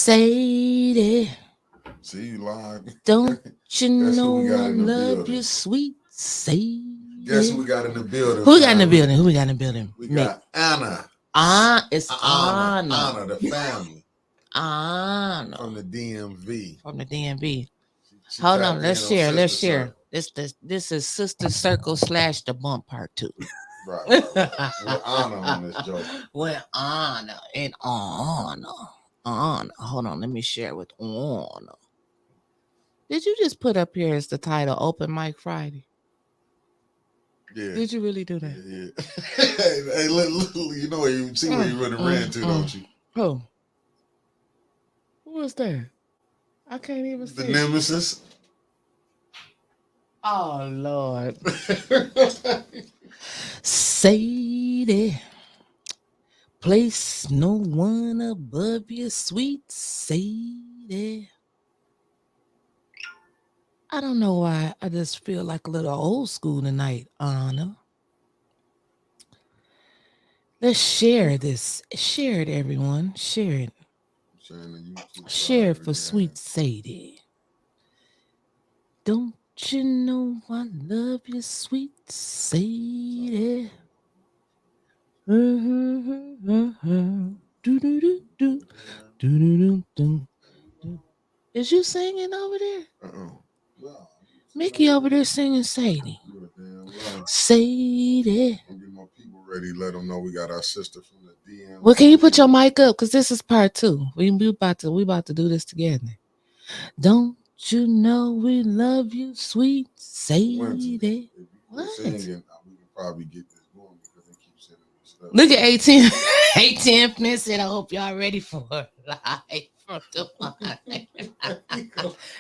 Sadie. See, you lying. Don't you Guess who know we got I in the love building? you, sweet Sadie? Guess who we got in the building? Who we got in the family? building? Who we got in the building? We Nick. got Anna. It's Anna. Anna, the family Anna. from the DMV. From the DMV. She Hold on, tapped let's in share. Let's Sister share. Circle. This is Sister Circle / the bump part 2. Right. With Anna on this joke. With Anna and Anna. Hold on, let me share with Anna. Did you just put up here as the title Open Mic Friday? Yeah. Did you really do that? Yeah. Hey, look, you know you see where you running ran to, don't you? Who? Who was that? I can't even see. The Nemesis. Oh Lord. Sadie, place no one above you, sweet Sadie. I don't know why. I just feel like a little old school tonight, Anna. Let's share this. Share it, everyone. Share it. Share it for sweet Sadie. Don't you know I love you, sweet Sadie? Is you singing over there? Mickey over there singing Sadie. Sadie. I'm getting my people ready. Let them know we got our sister from the DM. Well, can you put your mic up? Because this is part 2. We about to do this together. Don't you know we love you, sweet Sadie? What? Singing, we can probably get this going because they keep sending me stuff. Look at 18. 18 said, I hope y'all ready for it.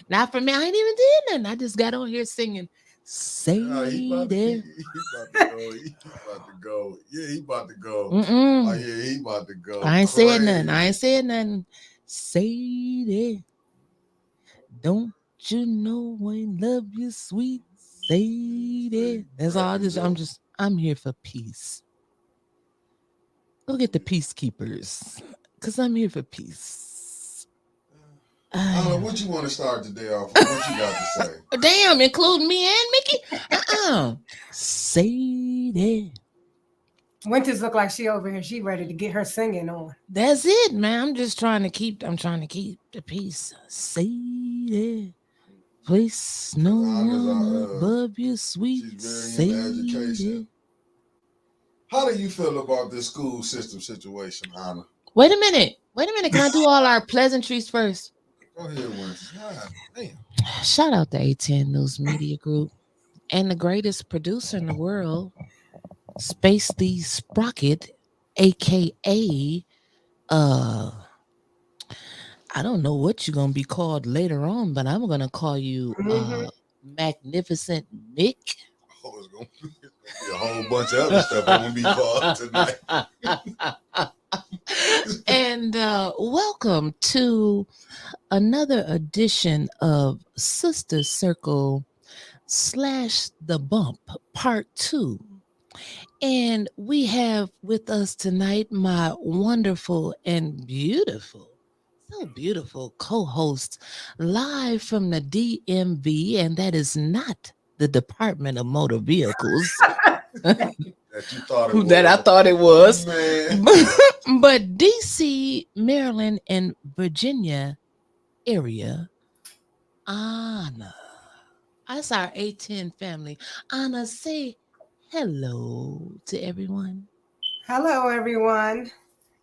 Not for me. I ain't even did nothing. I just got on here singing Sadie. He about to go. Yeah, he about to go. Oh, yeah, he about to go. I ain't said nothing. Sadie. Don't you know I love you, sweet Sadie? That's all. I'm here for peace. Go get the peacekeepers, cause I'm here for peace. I don't know what you want to start today off with. What you got to say? Damn, including me and Mickey. Sadie. Wyntis look like she over here. She ready to get her singing on. That's it, man. I'm trying to keep the peace. Sadie. Place no one above you, sweet Sadie. How do you feel about this school system situation, Anna? Wait a minute. Can I do all our pleasantries first? Go ahead, Wyntis. Damn. Shout out to A10 News Media Group and the greatest producer in the world, Space the Sprocket, aka I don't know what you're gonna be called later on, but I'm gonna call you Magnificent Mick. Oh, it's gonna be a whole bunch of other stuff I'm gonna be called tonight. And welcome to another edition of Sister Circle / the Bump Part 2. And we have with us tonight my wonderful and beautiful co-host live from the DMV, and that is not the Department of Motor Vehicles. That you thought it was. That I thought it was. Man. But DC, Maryland, and Virginia area, Anna. That's our A10 family. Anna, say hello to everyone. Hello, everyone.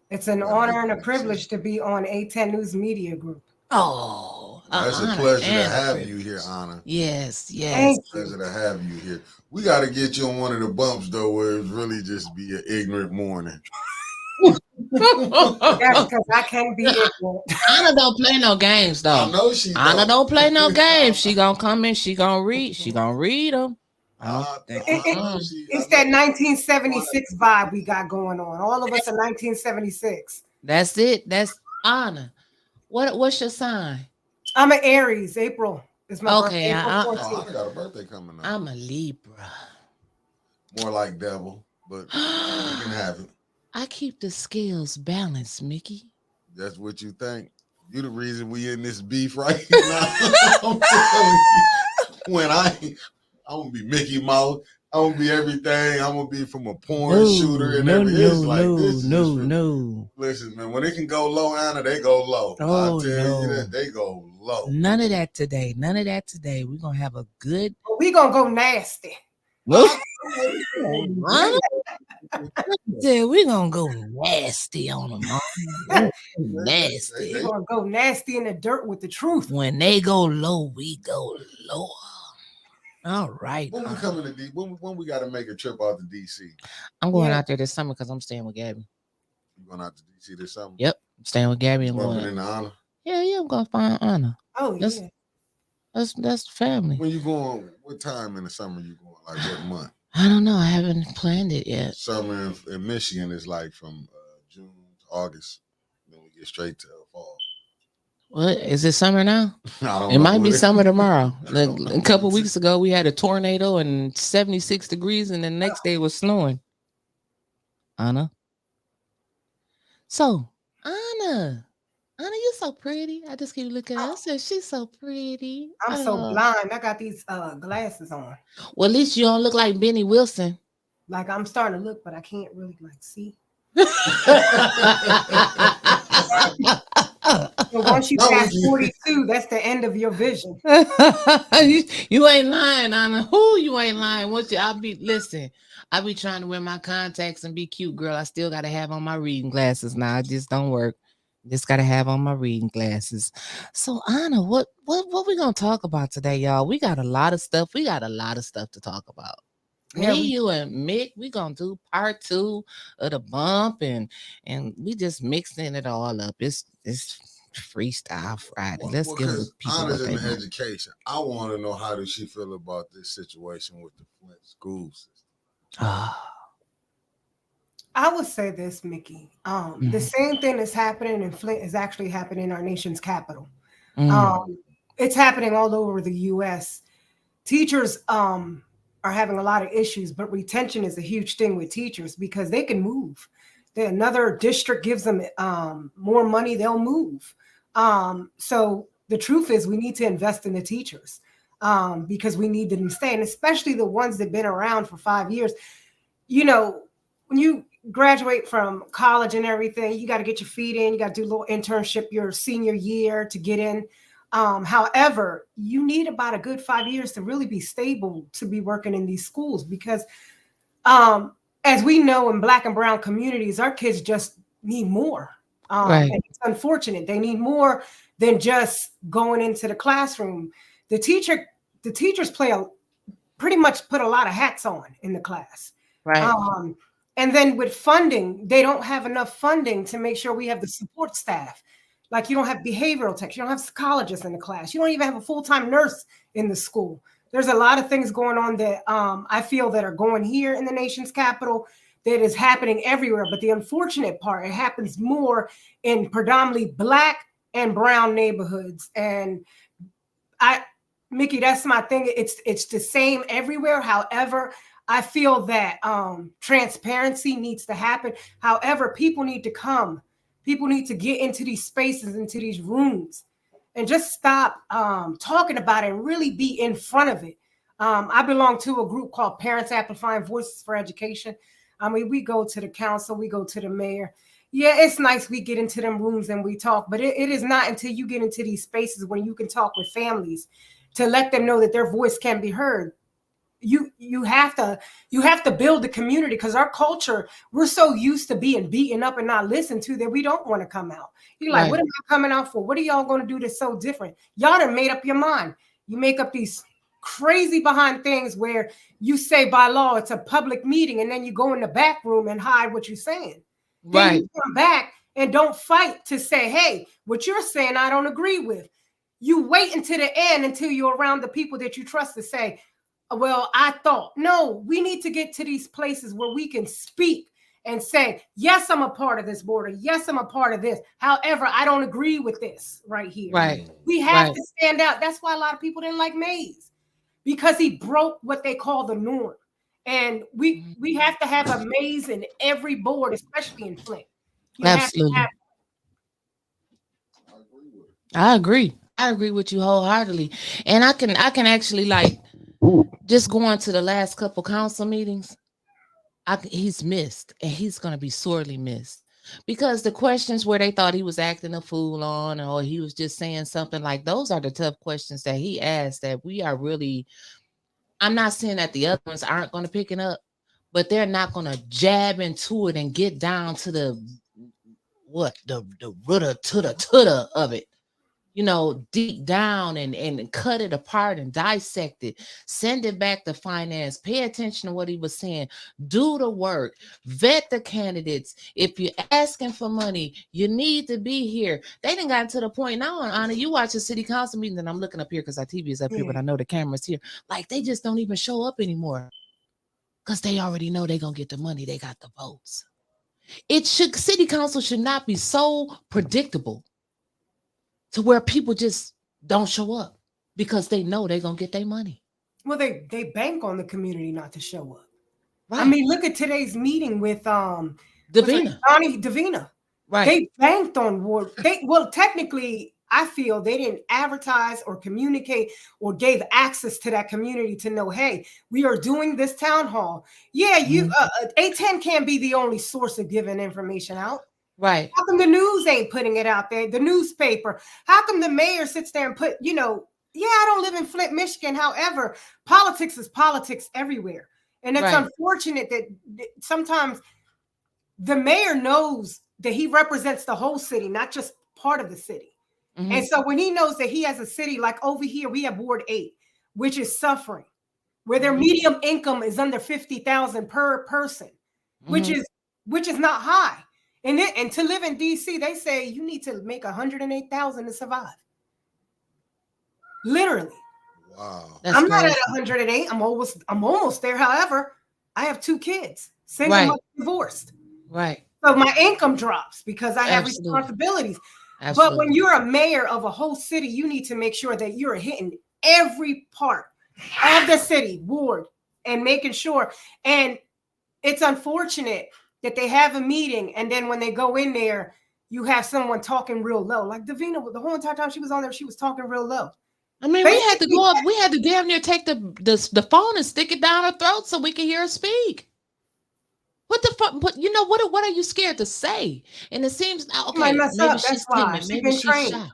It's an honor and a privilege to be on A10 News Media Group. Oh, it's a pleasure to have you here, Anna. Yes. It's a pleasure to have you here. We got to get you on one of the bumps, though, where it's really just be an ignorant morning. Yes, because I can't be ignorant. Anna don't play no games, though. I know she Anna don't play no games. She gonna come in. She gonna read. She gonna read them. It's that 1976 vibe we got going on. All of us in 1976. That's it. That's Anna. What's your sign? I'm an Aries. April is my birthday. I got a birthday coming up. I'm a Libra. More like devil, but you can have it. I keep the scales balanced, Mickey. That's what you think. You the reason we in this beef right now. I'm telling you. When I'm gonna be Mickey Mouse. I'm gonna be everything. I'm gonna be from a porn shooter and everything. It's like this is just no. listen, man. When it can go low, Anna, they go low. I'll Oh tell you no. that they go low. None of that today. None of that today. We're gonna have a good We gonna go nasty. well, Oh, we're gonna go nasty on them. we Nasty. gonna go nasty in the dirt with the truth. When they go low, we go lower. All right. When we coming to D, when we got to make a trip out to DC? I'm going out there this summer because I'm staying with Gabby. You going out to DC this summer? Yep, I'm staying with Gabby and bumping into Ana. Yeah, I'm gonna find Ana. Oh yeah, that's family. When you going? What time in the summer you going? Like what month? I don't know. I haven't planned it yet. Summer in Michigan is like from June to August. Then we get straight to fall. What is it? Summer now? It might be summer tomorrow. A couple weeks ago, we had a tornado and 76 degrees, and the next day was snowing. Ana. So, Ana, you're so pretty. I just keep looking at her. I said, she's so pretty. I'm so blind. I got these glasses on. Well, at least you don't look like Benny Wilson. Like I'm starting to look, but I can't really like see. So once you pass 42, that's the end of your vision. you ain't lying, Ana. Who you ain't lying? I'll be trying to wear my contacts and be cute, girl. I still gotta have on my reading glasses now. It just don't work. Just gotta have on my reading glasses. So, Ana, what we gonna talk about today, y'all? We got a lot of stuff. We got a lot of stuff to talk about. You and Mick, we gonna do part 2 of the bump, and we just mixing it all up. It's Freestyle Friday. Let's give people Ana's in the education. I want to know, how does she feel about this situation with the Flint school system? I would say this, Mickey. The same thing that's happening in Flint is actually happening in our nation's capital. It's happening all over the U.S. Teachers are having a lot of issues, but retention is a huge thing with teachers because they can move. Another district gives them more money, they'll move. So the truth is we need to invest in the teachers because we need them to stay, and especially the ones that have been around for 5 years. You know, when you graduate from college and everything, you got to get your feet in, you got to do a little internship your senior year to get in. However, you need about a good 5 years to really be stable to be working in these schools because as we know in Black and brown communities, our kids just need more. And it's unfortunate. They need more than just going into the classroom. The teachers pretty much put a lot of hats on in the class. Right. And then with funding, they don't have enough funding to make sure we have the support staff. Like you don't have behavioral techs, you don't have psychologists in the class. You don't even have a full-time nurse in the school. There's a lot of things going on that I feel that are going here in the nation's capital that is happening everywhere. But the unfortunate part, it happens more in predominantly Black and brown neighborhoods. And Mickey, that's my thing. It's the same everywhere. However, I feel that transparency needs to happen. However, people need to come. People need to get into these spaces, into these rooms, and just stop talking about it and really be in front of it. I belong to a group called Parents Amplifying Voices for Education. I mean, we go to the council, we go to the mayor. Yeah, it's nice we get into them rooms and we talk, but it is not until you get into these spaces when you can talk with families to let them know that their voice can be heard. You have to build the community because our culture, we're so used to being beaten up and not listened to that we don't want to come out. You're like, what am I coming out for? What are y'all going to do that's so different? Y'all done made up your mind. You make up these crazy behind things where you say by law it's a public meeting and then you go in the back room and hide what you're saying. Then you come back and don't fight to say, hey, what you're saying I don't agree with. You wait until the end until you're around the people that you trust to say, well, I thought. No, we need to get to these places where we can speak and say, yes, I'm a part of this border. Yes, I'm a part of this. However, I don't agree with this right here. Right. We have to stand out. That's why a lot of people didn't like Mays, because he broke what they call the norm. And we have to have a Mays in every board, especially in Flint. Absolutely. I agree. I agree with you wholeheartedly. And I can actually like just going to the last couple council meetings. He's missed and he's going to be sorely missed because the questions where they thought he was acting a fool on or he was just saying something like those are the tough questions that he asked that we are really. I'm not saying that the other ones aren't going to pick it up, but they're not going to jab into it and get down to the what the rudder to the of it, deep down and cut it apart and dissect it, send it back to finance, pay attention to what he was saying, do the work, vet the candidates. If you're asking for money, you need to be here. They didn't got to the point now, Anna, you watch a city council meeting, and I'm looking up here because our TV is up here, but Yeah. I know the camera's here. Like they just don't even show up anymore because they already know they're gonna get the money, they got the votes. City council should not be so predictable to where people just don't show up because they know they're gonna get their money. Well, they bank on the community not to show up. I Right. mean, look at today's meeting with what's her Davina. Donnie Davina. Right. They banked on ward. They well, technically, I feel they didn't advertise or communicate or gave access to that community to know, hey, we are doing this town hall. Yeah, you Mhm. A10 can't be the only source of giving information out. Right. How come the news ain't putting it out there? The newspaper. How come the mayor sits there and yeah, I don't live in Flint, Michigan. However, politics is politics everywhere. And it's Right. unfortunate that sometimes the mayor knows that he represents the whole city, not just part of the city. And Mhm. so when he knows that he has a city like over here, we have Ward 8, which is suffering, where their Mhm. medium income is under 50,000 per person, which Mhm. is which is not high. And to live in DC, they say you need to make 108,000 to survive. Literally. Wow. That's I'm not at crazy. 108. I'm almost there. However, I have 2 kids, single Right. mother, divorced. Right. So my income drops because I have Absolutely. responsibilities. But when Absolutely. you're a mayor of a whole city, you need to make sure that you're hitting every part of the city, ward, and making sure. And it's unfortunate that they have a meeting and then when they go in there, you have someone talking real low. Like Davina, the whole entire time she was on there, she was talking real low. I mean, we had to Basically, go up. We had to damn near take the phone and stick it down her throat so we could hear her speak. What the fuck? But you know what? What are you scared to say? And it seems she might okay. mess Maybe up. That's she's why. timid. She Maybe been she's trained. shy.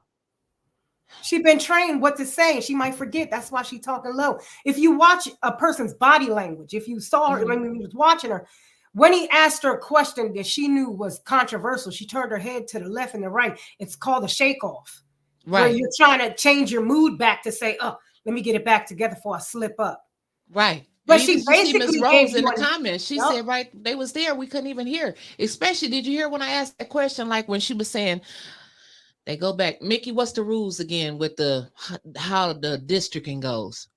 She been trained what to say, and she might forget. That's why she talking low. If you watch a person's body language, if you saw her Mhm. when you was watching her, when he asked her a question that she knew was controversial, she turned her head to the left and the right. It's called a shake off, where Right. you're trying to change your mood back to say, "Oh, let me get it back together before I slip up." Right. And But even she you see Miss basically gave Rose in you the an comments, she yep. said, right, they was there. We couldn't even hear. Especially, did you hear when I asked that question? Like when she was saying, they go back, Mickey, what's the rules again with the how the districting goes?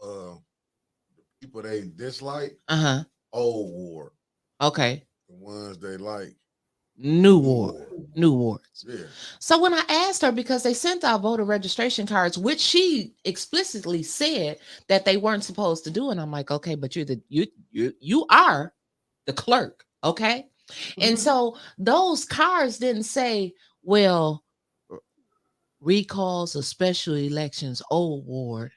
Uh, People they dislike Uh-huh. old ward. Okay. The ones they like New new ward. ward. New wards. Yeah. So when I asked her, because they sent out voter registration cards, which she explicitly said that they weren't supposed to do, and I'm like, okay, but you are the clerk, okay? And Mhm. so those cards didn't say, well, recalls of special elections, old ward,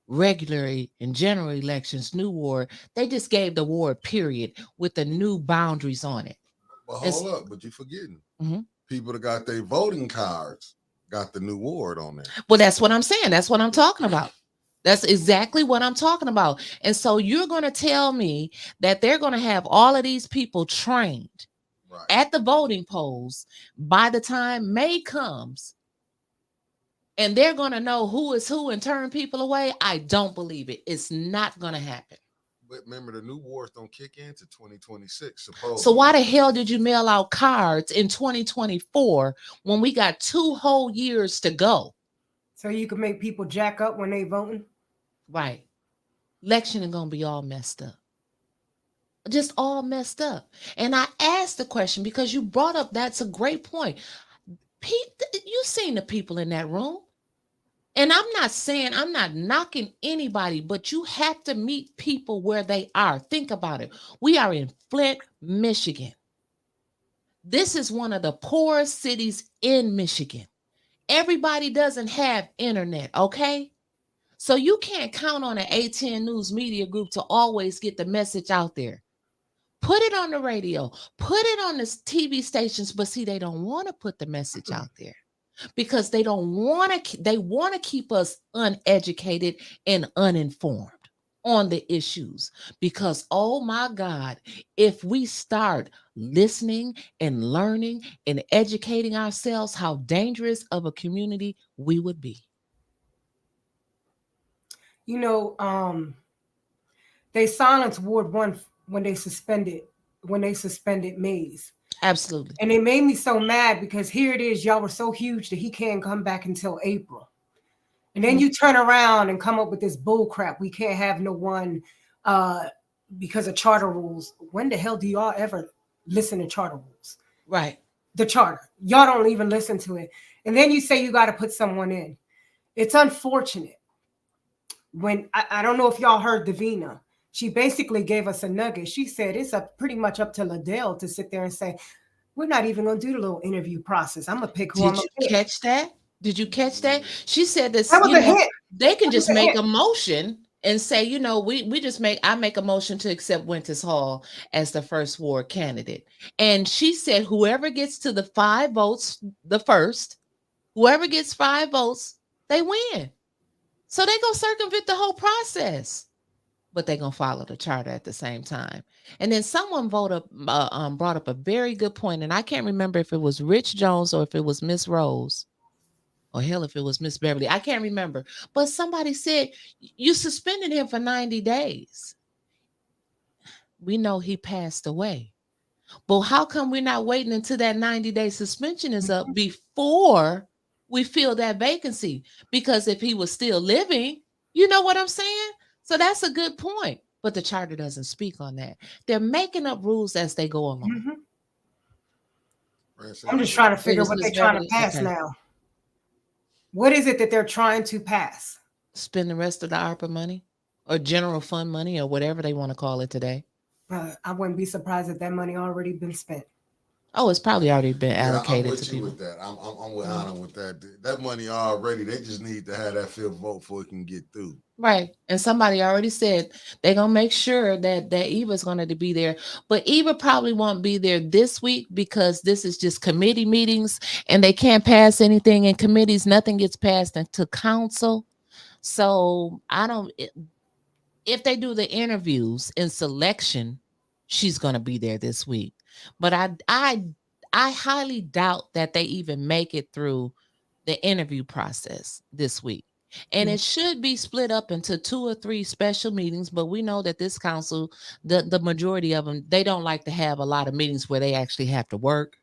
regular and general elections, new ward. They just gave the ward period with the new boundaries on it. But It's, hold up, but you forgetting mhm. people that got their voting cards got the new ward on there. Well, that's what I'm saying. That's what I'm talking about. That's exactly what I'm talking about. And so you're going to tell me that they're going to have all of these people trained Right. at the voting polls by the time May comes and they're going to know who is who and turn people away. I don't believe it. It's not going to happen. But remember, the new wards don't kick into 2026, So supposedly. why the hell did you mail out cards in 2024 when we got 2 whole years to go? So you can make people jack up when they voting. Right. Election is going to be all messed up. Just all messed up. And I asked the question because you brought up that's a great point. Pete, you seen the people in that room. And I'm not saying I'm not knocking anybody, but you have to meet people where they are. Think about it. We are in Flint, Michigan. This is one of the poorest cities in Michigan. Everybody doesn't have internet, okay? So you can't count on an A10 News Media Group to always get the message out there. Put it on the radio, put it on the TV stations, but see, they don't want to put the message out there because they want to keep us uneducated and uninformed on the issues. Because oh my God, if we start listening and learning and educating ourselves, how dangerous of a community we would be. You know, they silenced Ward One when they suspended Mays. Absolutely. And it made me so mad because here it is, y'all were so huge that he can't come back until April. And then you turn around and come up with this bull crap. We can't have no one because of charter rules. When the hell do y'all ever listen to charter rules? Right. The charter. Y'all don't even listen to it. And then you say you got to put someone in. It's unfortunate. When I don't know if y'all heard Davina. She basically gave us a nugget. She said it's pretty much up to Liddell to sit there and say, we're not even going to do the little interview process. I'm going to pick who I'm going to pick. Catch that? Did you catch that? She said this, that was a hit. They can just make a motion and say, I make a motion to accept Wyntis Hall as the first ward candidate. And she said, whoever gets to the 5 votes, whoever gets 5 votes, they win. So they go circumvent the whole process. But they're going to follow the charter at the same time. And then someone brought up a very good point, and I can't remember if it was Rich Jones or if it was Miss Rose, or hell, if it was Miss Beverly. I can't remember. But somebody said, you suspended him for 90 days. We know he passed away. But how come we're not waiting until that 90-day suspension is up before we fill that vacancy? Because if he was still living, you know what I'm saying? So that's a good point. But the charter doesn't speak on that. They're making up rules as they go along. I'm just trying to figure out what they're trying to pass now. What is it that they're trying to pass? Spend the rest of the ARPA money or general fund money or whatever they want to call it today. I wouldn't be surprised if that money already been spent. Oh, it's probably already been allocated I'm with to you people. with that. I'm with Ana with that. That money already. They just need to have that 5th vote before it can get through. Right. And somebody already said they're going to make sure that Eva's going to be there. But Eva probably won't be there this week because this is just committee meetings and they can't pass anything in committees. Nothing gets passed into council. So if they do the interviews in selection, she's going to be there this week. But I highly doubt that they even make it through the interview process this week. And it should be split up into 2 or 3 special meetings. But we know that this council, the majority of them, they don't like to have a lot of meetings where they actually have to work.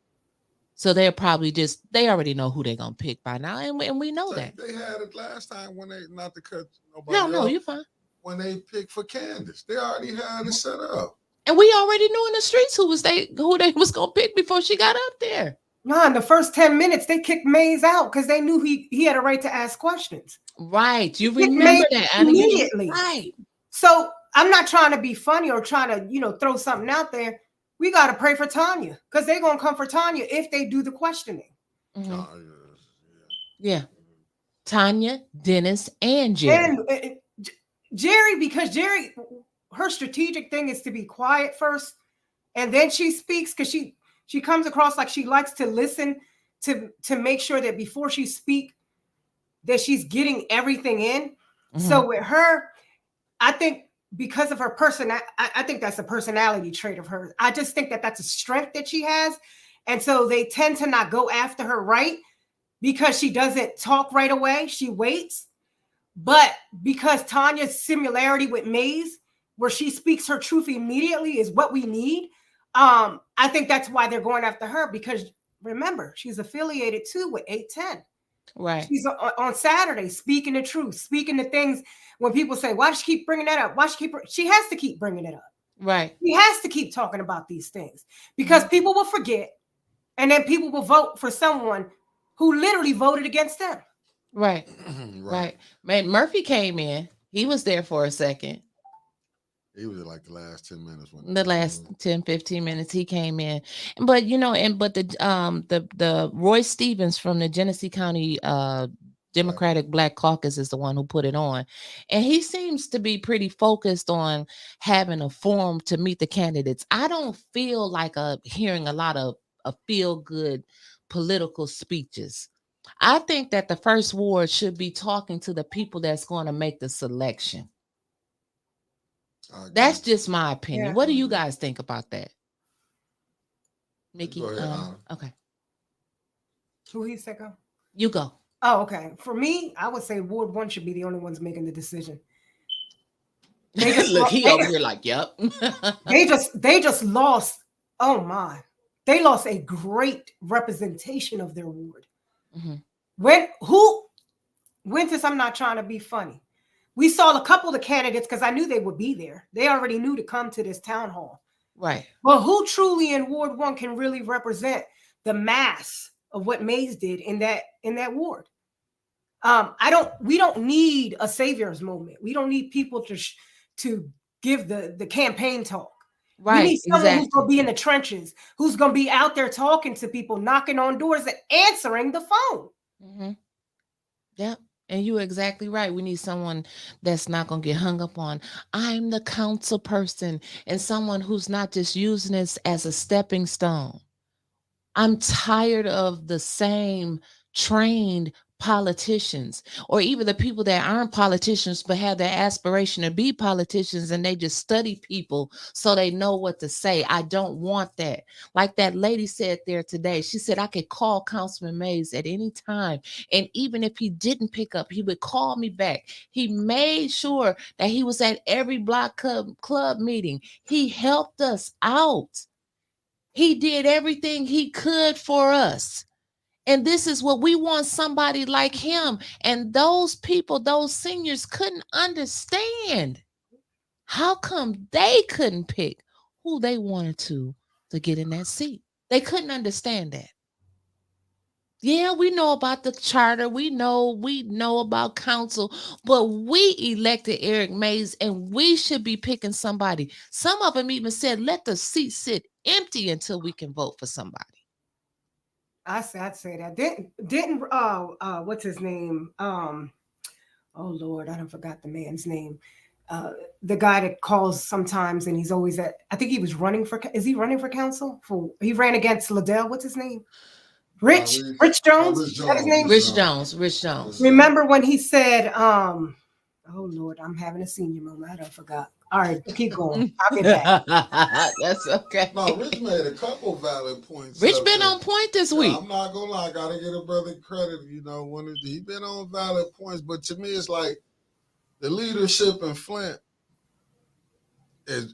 So they're probably they already know who they're going to pick by now. And we know that. They had it last time when they, not to cut nobody No, you're fine. When they picked for Candace, they already had it set up. And we already knew in the streets who they was going to pick before she got up there. No, in the first 10 minutes, they kicked Mays out because they knew he had a right to ask questions. Right. You remember that. Immediately. Right. So I'm not trying to be funny or trying to, throw something out there. We got to pray for Tanya because they're going to come for Tanya if they do the questioning. Mm-hmm. Yeah. Tanya, Dennis, and Jerry. And Jerry, because Jerry, her strategic thing is to be quiet first. And then she speaks because she comes across like she likes to listen to make sure that before she speaks, that she's getting everything in. Mm-hmm. So with her, I think because of her I think that's a personality trait of hers. I just think that that's a strength that she has. And so they tend to not go after her right because she doesn't talk right away. She waits. But because Tanya's similarity with Mays, where she speaks her truth immediately, is what we need. I think that's why they're going after her, because remember, she's affiliated too with 810. Right. She's on Saturday speaking the truth, speaking the things. When people say, why does she keep bringing that up? She has to keep bringing it up. Right. She has to keep talking about these things because people will forget, and then people will vote for someone who literally voted against them. Right. Right. Man, Murphy came in. He was there for a second. He was like the last 10 minutes when The last 10, 15 minutes he came in. But the Roy Stevens from the Genesee County right. Democratic Black Caucus is the one who put it on, and he seems to be pretty focused on having a forum to meet the candidates. I don't feel like hearing a lot of feel good political speeches. I think that the first ward should be talking to the people that's going to make the selection. I agree. That's just my opinion. Yeah. What do you guys think about that? Go Mickey, ahead, Anna. okay. Who he said go? You go. Oh, okay. For me, I would say Ward 1 should be the only ones making the decision. They just Look, lo- he over here like, yep. they just lost. Oh my. They lost a great representation of their ward. Mhm. When who Wyntis, I'm not trying to be funny. We saw a couple of the candidates because I knew they would be there. They already knew to come to this town hall. Right. But who truly in Ward 1 can really represent the mass of what Mays did in that ward? We don't need a savior's moment. We don't need people to give the campaign talk. We Right. need someone who's Exactly. going to be in the trenches, who's going to be out there talking to people, knocking on doors and answering the phone. Hmm. Yep. And you're exactly right. We need someone that's not going to get hung up on, I'm the council person, and someone who's not just using this as a stepping stone. I'm tired of the same trained politicians, or even the people that aren't politicians but have their aspiration to be politicians, and they just study people so they know what to say. I don't want that. Like that lady said there today, she said, I could call Councilman Mays at any time. And even if he didn't pick up, he would call me back. He made sure that he was at every block club meeting. He helped us out. He did everything he could for us. And this is what we want, somebody like him. And those people, those seniors couldn't understand. How come they couldn't pick who they wanted to get in that seat? They couldn't understand that. Yeah, we know about the charter. We know about council, but we elected Eric Mays and we should be picking somebody. Some of them even said, let the seat sit empty until we can vote for somebody. I'd say that. Didn't what's his name? Oh Lord, I don't forgot the man's name. The guy that calls sometimes and he's always at, I think he was running for, is he running for council? He ran against Liddell. What's his name? Rich Jones? Rich Is that his Jones. name? Rich Rich Jones. Jones, Rich Rich Jones. Jones. Remember when he said, oh Lord, I'm having a senior moment. I don't forgot. All right, keep going. I'll get back. That's okay. No, Rich made a couple valid points. Rich been on point this week. I'm not gonna lie, I gotta give a brother credit. When he been on valid points, but to me, it's like the leadership in Flint is.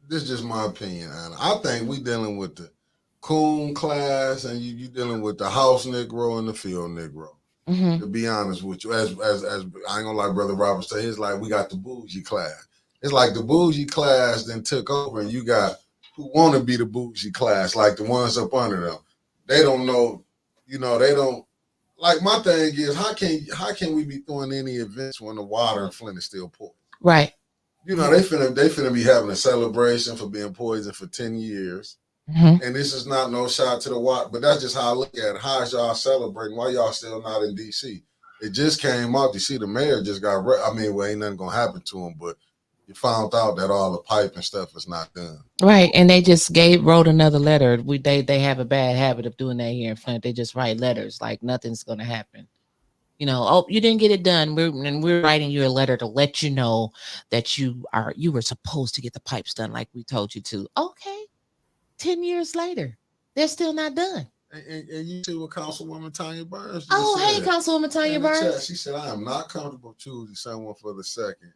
This is just my opinion, Anna. I think we dealing with the coon class, and you dealing with the house Negro and the field Negro. Mm-hmm. To be honest with you, as I ain't gonna lie, Brother Robert say, it's like we got the bougie class. It's like the bougie class then took over, and you got who want to be the bougie class, like the ones up under them. They don't know, they don't. Like my thing is, how can we be throwing any events when the water in Flint is still poor? Right. They finna be having a celebration for being poisoned for 10 years. Mm-hmm. And this is not no shot to the water, but that's just how I look at it. How is y'all celebrating? Why y'all still not in D.C.? It just came out. You see, the mayor just got. Ain't nothing gonna happen to him, but you found out that all the pipe and stuff is not done. Right, and they just wrote another letter. They have a bad habit of doing that here in Flint. They just write letters like nothing's gonna happen. Oh, you didn't get it done. We're writing you a letter to let you know that you were supposed to get the pipes done like we told you to. Okay, 10 years later, they're still not done. And you see what Councilwoman Tanya Burns just Oh, said. hey, Councilwoman Tanya In the chat, Burns. she said, I am not comfortable choosing someone for the second.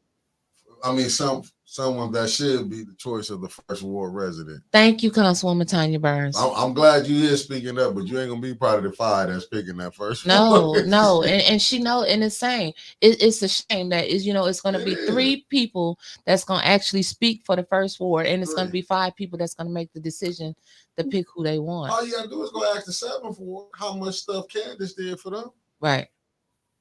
Someone that should be the choice of the first ward resident. Thank you, Councilwoman Tanya Burns. I'm glad you is speaking up, but you ain't gonna be part of the five that's picking that first. No, and she know, and it's saying it's a shame that it's going to be is. 3 people that's going to actually speak for the first ward, and it's going to be 5 people that's going to make the decision to pick who they want. All you gotta do is go ask the 7th ward how much stuff Candace did for them. Right.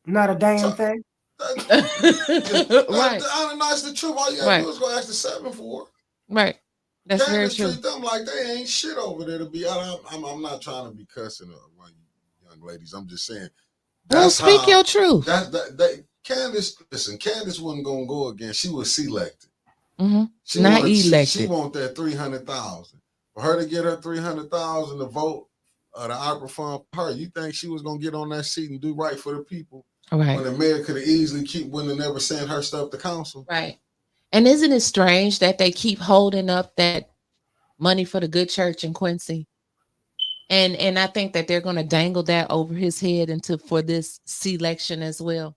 Not a damn thing. Right. That's the truth. All you gotta do is go ask the 7 for. Right. That's very Candace true. treat them like they ain't shit over there to be. I'm not trying to be cussing around you young ladies. I'm just saying. Well, speak your truth. Candace, listen, Candace wasn't gonna go again. She was selected. Mm-hmm. Not elected. She want that 300,000. For her to get her 300,000 to vote the opera fund for her, you think she was gonna get on that seat and do right for the people? Right. When the mayor could have easily wouldn't have never sent her stuff to council. Right. And isn't it strange that they keep holding up that money for the good church in Quincy? And I think that they're going to dangle that over his head for this selection as well.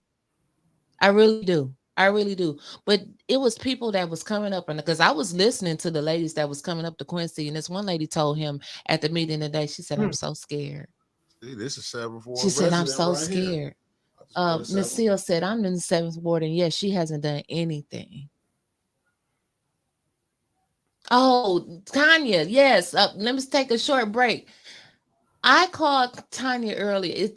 I really do. I really do. But it was people that was coming up, and because I was listening to the ladies that was coming up to Quincy, and this one lady told him at the meeting today, she said, "I'm so scared." See, this is 7th Ward. She said, "I'm so right scared." Miss Seal said, "I'm in the 7th Ward, and yes, she hasn't done anything." Oh, Tanya, yes. Let me take a short break. I called Tanya earlier.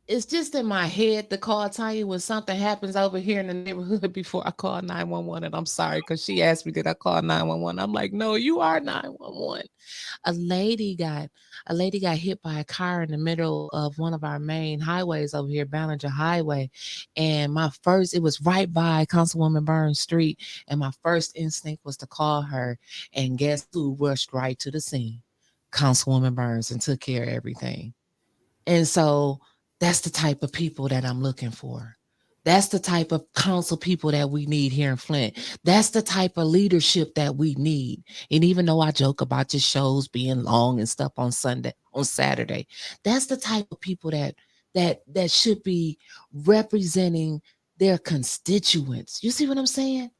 It's just in my head to call Tanya when something happens over here in the neighborhood before I call 911. And I'm sorry, because she asked me, did I call 911? I'm like, no, you are 911. A lady got hit by a car in the middle of one of our main highways over here, Ballinger Highway. And it was right by Councilwoman Burns Street. And my first instinct was to call her. And guess who rushed right to the scene? Councilwoman Burns, and took care of everything. And so that's the type of people that I'm looking for. That's the type of council people that we need here in Flint. That's the type of leadership that we need. And even though I joke about your shows being long and stuff on Saturday, that's the type of people that should be representing their constituents. You see what I'm saying?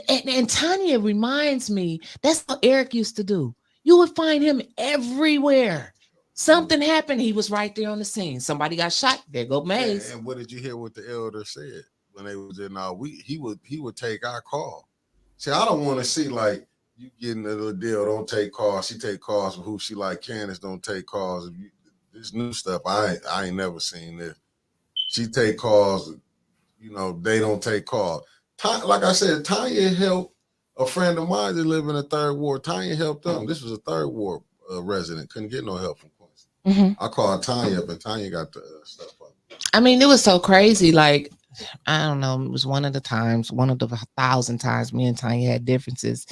And Tanya reminds me, that's how Eric used to do. You would find him everywhere. Something happened, he was right there on the scene. Somebody got shot. There go Mays. And what did you hear what the elder said when they was in? He would take our call. See, I don't want to see like you getting a little deal. Don't take calls. She take calls from who she like. Candace don't take calls. This new stuff, I ain't never seen this. She take calls. They don't take calls. Like I said, Tanya helped a friend of mine that live in the 3rd Ward. Tanya helped them. This was a 3rd Ward resident. Couldn't get no help from Quincy. I called Tanya up, and Tanya got the stuff up. I mean, it was so crazy. Like, I don't know. It was one of the 1,000 times me and Tanya had differences,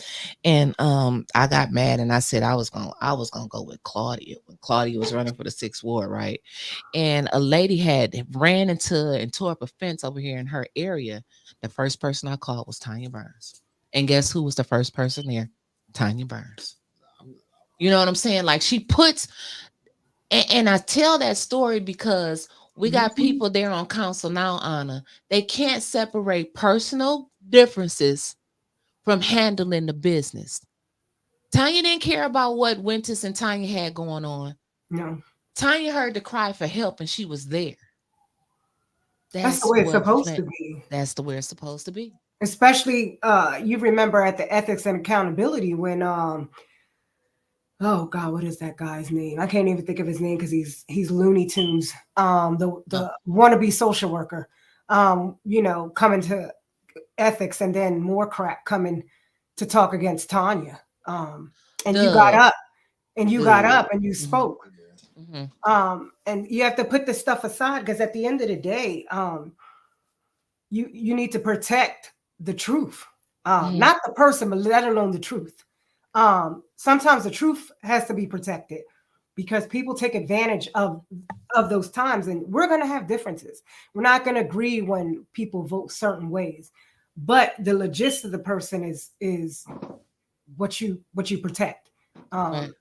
and I got mad and I said I was gonna go with Claudia when Claudia was running for the 6th Ward, right? And a lady had ran into and tore up a fence over here in her area. The first person I called was Tanya Burns, and guess who was the first person there? Tanya Burns. You know what I'm saying? Like, she puts, and I tell that story because we got people there on council now, Ana. They can't separate personal differences from handling the business. Tanya didn't care about what Wyntis and Tanya had going on. No. Tanya heard the cry for help, and she was there. That's the way it's supposed to be. That's the way it's supposed to be. Especially, you remember at the Ethics and Accountability when, oh God, what is that guy's name? I can't even think of his name because he's Looney Tunes. The wannabe social worker, coming to ethics, and then more crap coming to talk against Tanya. And you got up and you spoke. And you have to put this stuff aside because at the end of the day, you need to protect the truth, not the person, but let alone the truth. Sometimes the truth has to be protected because people take advantage of those times, and we're going to have differences. We're not going to agree when people vote certain ways, but the logistics of the person is what you protect. Right.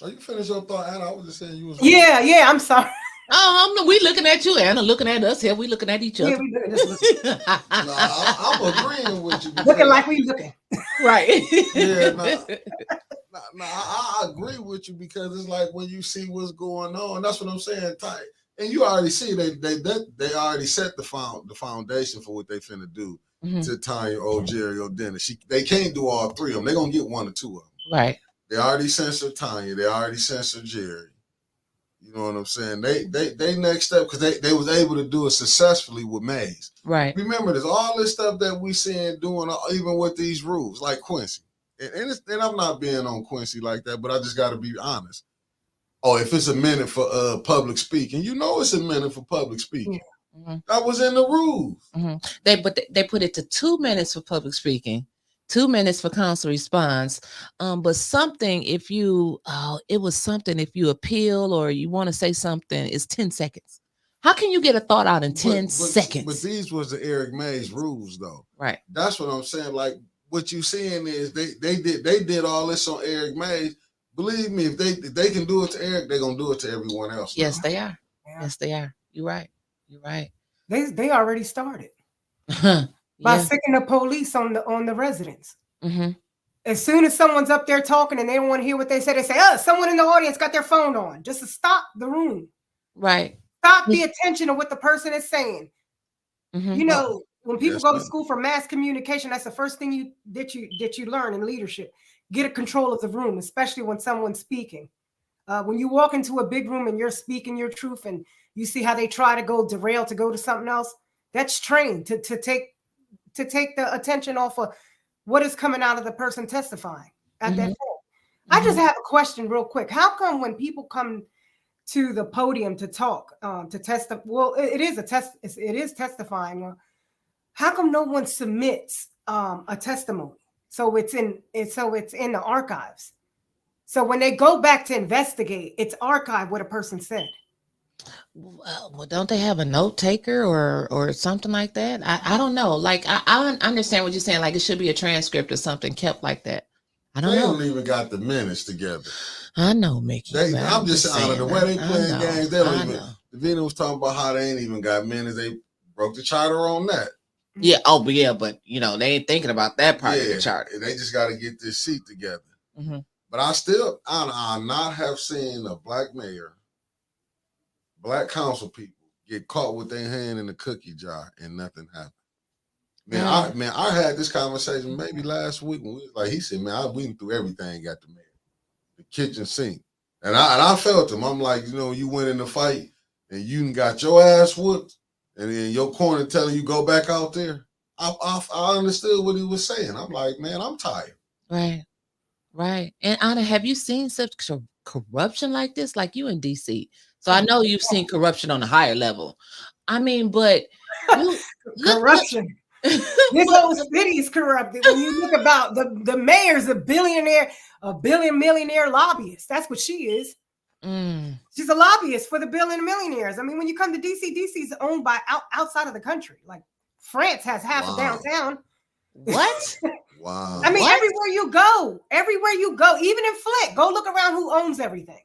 Oh, you finished your thought, Ana? I was just saying you was. Yeah. I'm sorry. Oh, we looking at you, Ana. Looking at us here. We looking at each other. Yeah, we looking. I'm agreeing with you. Looking like we looking. Right. Yeah. I agree with you because it's like when you see what's going on, that's what I'm saying. And you already see they already set the foundation for what they finna do to Tanya or Jerry or Dennis. They can't do all three of them. They're gonna get one or two of them. Right. They already censored Tanya. They already censored Jerry. You know what I'm saying? They next step because they was able to do it successfully with Mays. Right. Remember, there's all this stuff that we seeing doing, even with these rules, like Quincy. And I'm not being on Quincy like that, but I just got to be honest. Oh, if it's a minute for public speaking, you know it's a minute for public speaking. Mhm. That was in the rules. Mhm. They put it to 2 minutes for public speaking, 2 minutes for council response. But something if you it was something if you appeal or you want to say something, it's 10 seconds. How can you get a thought out in 10 But seconds? these was the Eric Mays rules though. Right. That's what I'm saying. Like what you seeing is they did all this on Eric Mays. Believe me, if they can do it to Eric, they're gonna do it to everyone else. Yes, now. they are. Yeah. Yes, they are. You're right. You're right. They already started by Yeah. sticking the police on the residents. Mm-hmm. As soon as someone's up there talking and they don't want to hear what they say, "Oh, someone in the audience got their phone on," just to stop the room, Right. stop the attention of what the person is saying. Mm-hmm. You know, when people Yes, go to ma'am. school for mass communication, that's the first thing you learn in leadership. Get a control of the room, especially when someone's speaking. When you walk into a big room and you're speaking your truth, and you see how they try to go derail to go to something else, that's trained to take the attention off of what is coming out of the person testifying at that point. I just have a question real quick. How come when people come to the podium to talk, to testify, well, it is testifying. How come no one submits a testimony? So it's in the archives. So when they go back to investigate, it's archived what a person said. Well, don't they have a note taker or something like that? I don't know. Like I understand what you're saying. Like it should be a transcript or something kept like that. I don't They know. don't even got the minutes together. I know, Mickey. I'm just saying the way they playing games. They don't I even. know. Davina was talking about how they ain't even got minutes. They broke the charter on that. Yeah. Oh, but yeah. But they ain't thinking about that part of the chart. They just got to get this seat together. Mm-hmm. But I not have seen a black mayor, black council people get caught with their hand in the cookie jar and nothing happened. Man, I had this conversation maybe last week when he said, man, I went through everything, got the mayor, the kitchen sink, and I felt him. I'm like, you went in the fight and you got your ass whooped, and then your corner telling you go back out there. I understood what he was saying. I'm like, man, I'm tired. Right. Right. And Anna, have you seen such corruption like this? Like you in DC. So I know you've seen corruption on a higher level. I mean, but corruption. This whole city is corrupted. When you look about the mayor's a billion millionaire lobbyist. That's what she is. She's a lobbyist for the billion millionaires. I mean, when you come to DC, DC is owned by outside of the country. Like France has half of downtown. What? Wow. I mean, everywhere you go, even in Flint, go look around who owns everything.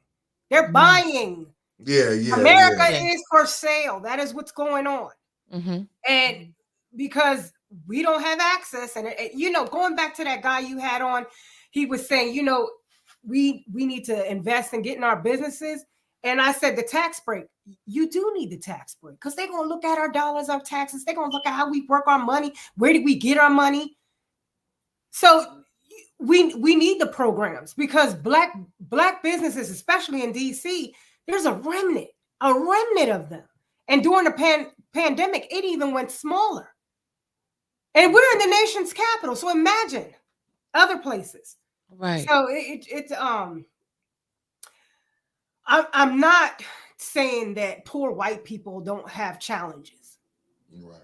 They're buying. Yeah. America is for sale. That is what's going on. Mm-hmm. And because we don't have access, and going back to that guy you had on, he was saying, we need to invest and get in our businesses. And I said the tax break. You do need the tax break because they're going to look at our dollars, our taxes. They're going to look at how we work our money. Where did we get our money? So we need the programs because black businesses, especially in DC, there's a remnant of them. And during the pandemic, it even went smaller. And we're in the nation's capital, so imagine other places. Right. So I'm not saying that poor white people don't have challenges. Right.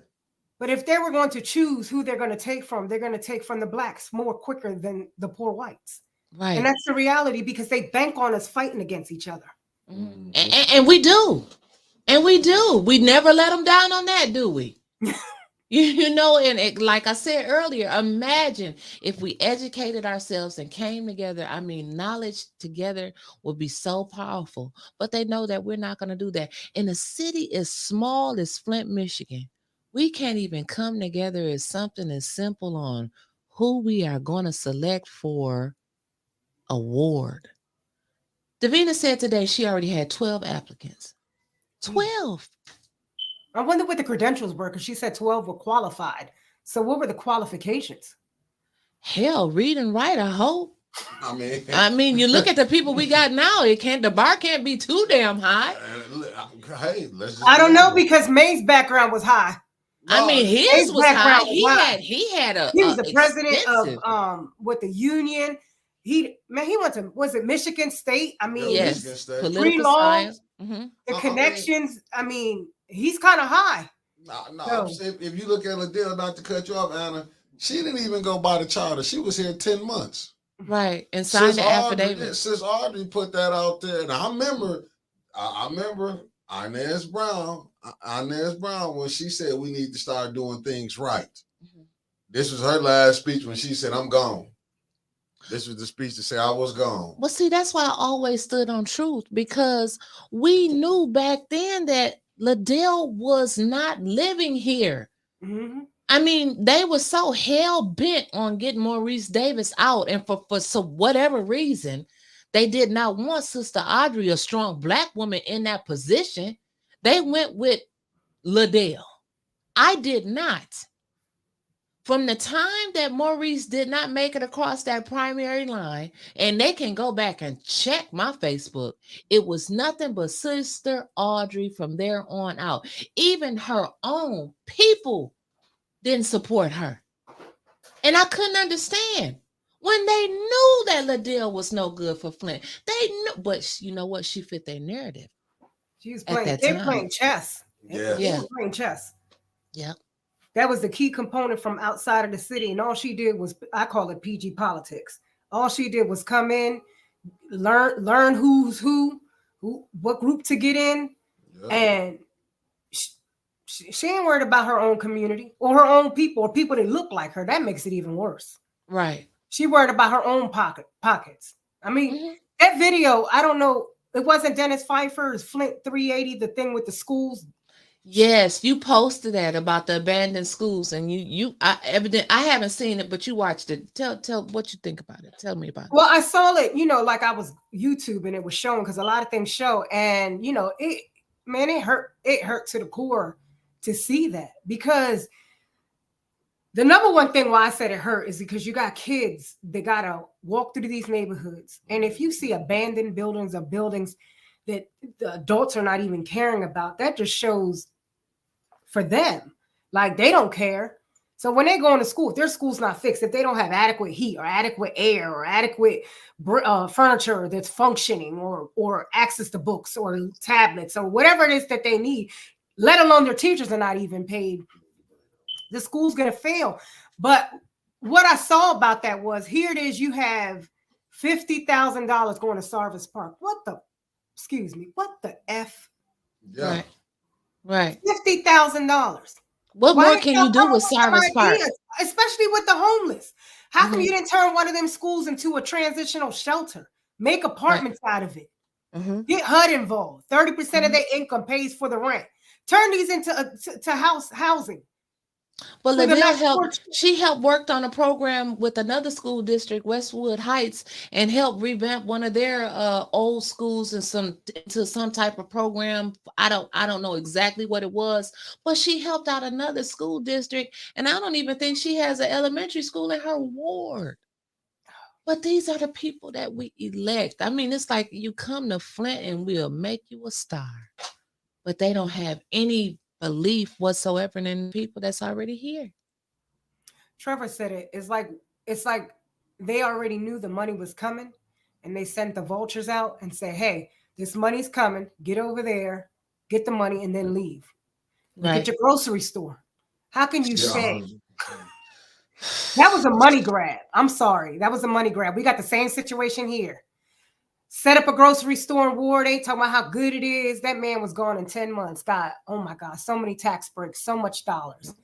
But if they were going to choose who they're going to take from, they're going to take from the blacks more quicker than the poor whites. Right. And that's the reality because they bank on us fighting against each other. Mm-hmm. And we do. And we do. We never let them down on that, do we? And like I said earlier, imagine if we educated ourselves and came together. I mean, knowledge together would be so powerful. But they know that we're not going to do that. And a city as small as Flint, Michigan, we can't even come together as something as simple on who we are going to select for a ward. Davina said today she already had 12 applicants. 12. I wonder what the credentials were because she said 12 were qualified. So what were the qualifications? Hell, read and write, I hope. I mean, You look at the people we got now. The bar can't be too damn high. Hey, let's just I be don't know honest. because May's background was high. No, His May's was high. background was high. He had He a was the president of extensive. with the union. He went to, was it Michigan State? I yeah, mean, Michigan Yes, State. pre political law, science. Hmm. the I mean, connections. I mean, he's kind of high. no, I'm So saying if you look at Liddell, not to cut you off, Anna, she didn't even go by the charter. She was here 10 months. Right, and signed the affidavit. Since Audrey put that out there, and I remember Inez Brown when she said we need to start doing things right. Mhm. This was her last speech when she said, "I'm gone." This was the speech to say I was gone. Well, see, that's why I always stood on truth because we knew back then that Liddell was not living here. mhm. They were so hell bent on getting Maurice Davis out, and for so whatever reason, they did not want Sister Audrey, a strong black woman, in that position. They went with Liddell. I did not. From the time that Maurice did not make it across that primary line, and they can go back and check my Facebook, it was nothing but Sister Audrey from there on out. Even her own people didn't support her. And I couldn't understand when they knew that Liddell was no good for Flint. They knew, but you know what? She fit their narrative She was at playing. that They were time. playing chess. Yeah. They Yeah. were playing chess. Yeah. That was the key component from outside of the city, and all she did was, I call it PG politics. All she did was come in, learn who's who, what group to get in, Yeah. and she ain't worried about her own community or her own people or people that look like her. That makes it even worse. Right. She worried about her own pockets. I mean, Mhm. that video, I don't know. It wasn't Dennis Pfeiffer's Flint 380, the thing with the schools. Yes, you posted that about the abandoned schools, and I haven't seen it, but you watched it. Tell what you think about it. Tell me about it. Well, I saw it, like I was YouTube and it was showing because a lot of things show, and it hurt to the core to see that, because the number one thing why I said it hurt is because you got kids that gotta walk through these neighborhoods, and if you see abandoned buildings or buildings that the adults are not even caring about, that just shows for them like they don't care. So when they go into school, if their school's not fixed, if they don't have adequate heat or adequate air or adequate furniture that's functioning, or access to books or tablets or whatever it is that they need, let alone their teachers are not even paid, the school's going to fail. But what I saw about that was, here it is, you have $50,000 going to Sarvis Park. What the F? Yeah. Right. $50,000. What Why more didn't can y'all you do come up with with some Sarvis Park? ideas, especially with the homeless? How come Mhm. you didn't turn one of them schools into a transitional shelter? Make apartments out of it. Mhm. Get HUD involved. 30% of Mhm. their income pays for the rent. Turn these into housing Well, for the Liddell less helped. fortunate. She helped worked on a program with another school district, Westwood Heights, and helped revamp one of their old schools into some type of program. I don't know exactly what it was, but she helped out another school district, and I don't even think she has an elementary school in her ward. But these are the people that we elect. It's like you come to Flint and we'll make you a star, but they don't have any belief whatsoever in the people that's already here. Trevor said it. It's like they already knew the money was coming, and they sent the vultures out and said, "Hey, this money's coming. Get over there, get the money, and then leave." Look at Right. your grocery store. How can you Yeah. say that was a money grab? I'm sorry, that was a money grab. We got the same situation here. Set up a grocery store in Ward 8, talking about how good it is. That man was gone in 10 months. God, oh my God, so many tax breaks, so much dollars.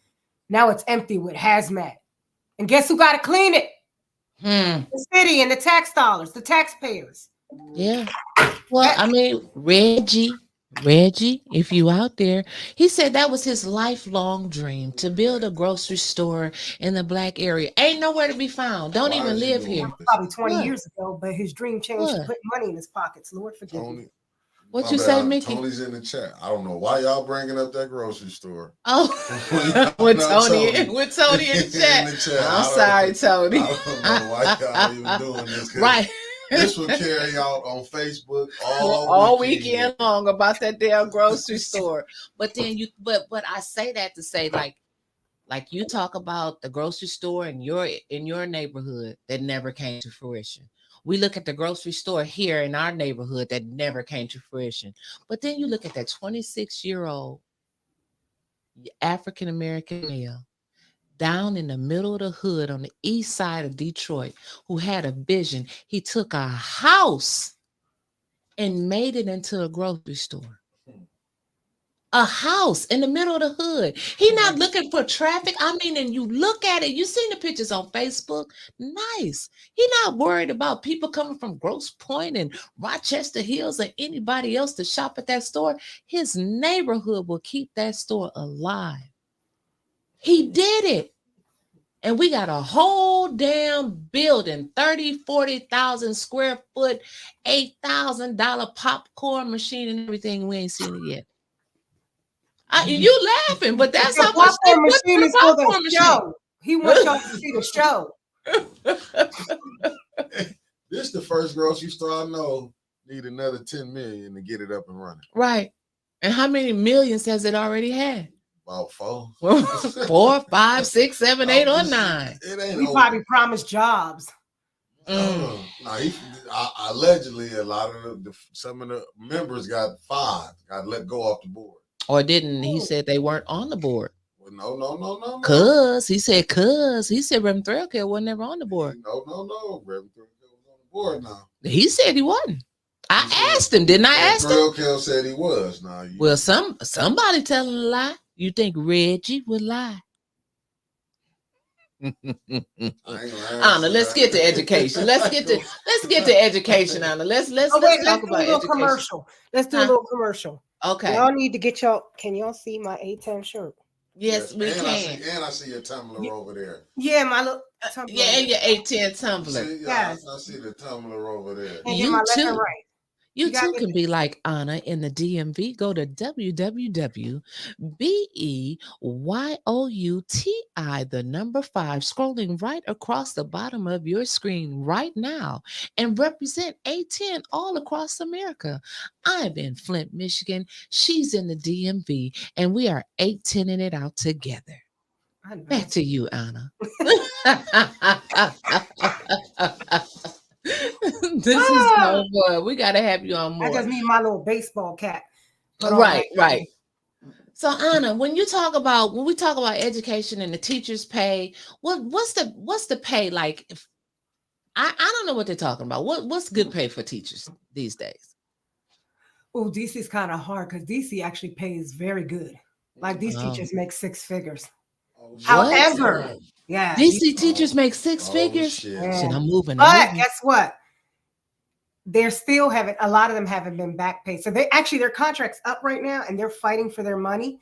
Now it's empty with hazmat. And guess who got to clean it? Hmm. The city and the tax dollars, the taxpayers. Yeah. Well, Reggie, if you out there, he said that was his lifelong dream to build a grocery store in the black area. Ain't nowhere to be found. Don't Why even is you live doing here. this? Probably 20 What? years ago, but his dream changed to What? put money in his pockets. Lord forgive me. Tony, What My you say, bad. Mickey? Tony's in the chat. I don't know why y'all bringing up that grocery store. Oh, with Tony in the chat. In the chat. I'm sorry, Tony. I don't know why y'all even doing this. Right. This will carry out on Facebook all weekend long about that damn grocery store. But then but I say that to say like you talk about the grocery store in your neighborhood that never came to fruition. We look at the grocery store here in our neighborhood that never came to fruition. But then you look at that 26-year-old African American male down in the middle of the hood on the east side of Detroit who had a vision. He took a house and made it into a grocery store. A house in the middle of the hood. He not looking for traffic. I mean, and you look at it, you seen the pictures on Facebook. Nice. He not worried about people coming from Grosse Pointe and Rochester Hills or anybody else to shop at that store. His neighborhood will keep that store alive. He did it. And we got a whole damn building, 30, 40,000 square foot, $8,000 popcorn machine and everything. We ain't seen it yet. You laughing, but that's how much they put in the popcorn machine. He wants y'all to see the show. This the first grocery store I know need another 10 million to get it up and running. Right. And how many millions has it already had? About 4. 4, 5, 6, 7, 8, or 9. We probably promised jobs. Allegedly, a lot of some of the members got let go off the board. Or didn't he said they weren't on the board? Well, no. He said Reverend Threlkill wasn't ever on the board. No. Reverend Threlkill was on the board now. He said he wasn't. I asked him, didn't I ask him? Threlkill said he was. Now, well, somebody telling a lie. You think Reggie would lie? Anna, let's get to education. Let's get to education, Anna. Let's talk about education. Commercial. Let's do a little commercial. Okay. Y'all need to get Can y'all see my A10 shirt? Yes, we can. I see your tumbler over there. Yeah, my little tumbler. Yeah, and your A10 tumbler. Yes. I see the tumbler over there. And you too. Right. You too can be like Anna in the DMV. Go to www.BEYOUTI5, scrolling right across the bottom of your screen right now, and represent A10 all across America. I'm in Flint, Michigan. She's in the DMV, and we are A10ing it out together. Back to you, Anna. This is so fun. We gotta have you on more. I just need my little baseball cap. Right. So Anna, when we talk about education and the teachers' pay, what's the pay like? I don't know what they're talking about. What's good pay for teachers these days? Oh, DC is kind of hard because DC actually pays very good. Like these teachers make 6 figures. However, yeah, DC teachers make 6 figures. Shit. I'm moving. But guess what? They're still a lot of them haven't been back paid. So their contract's up right now and they're fighting for their money.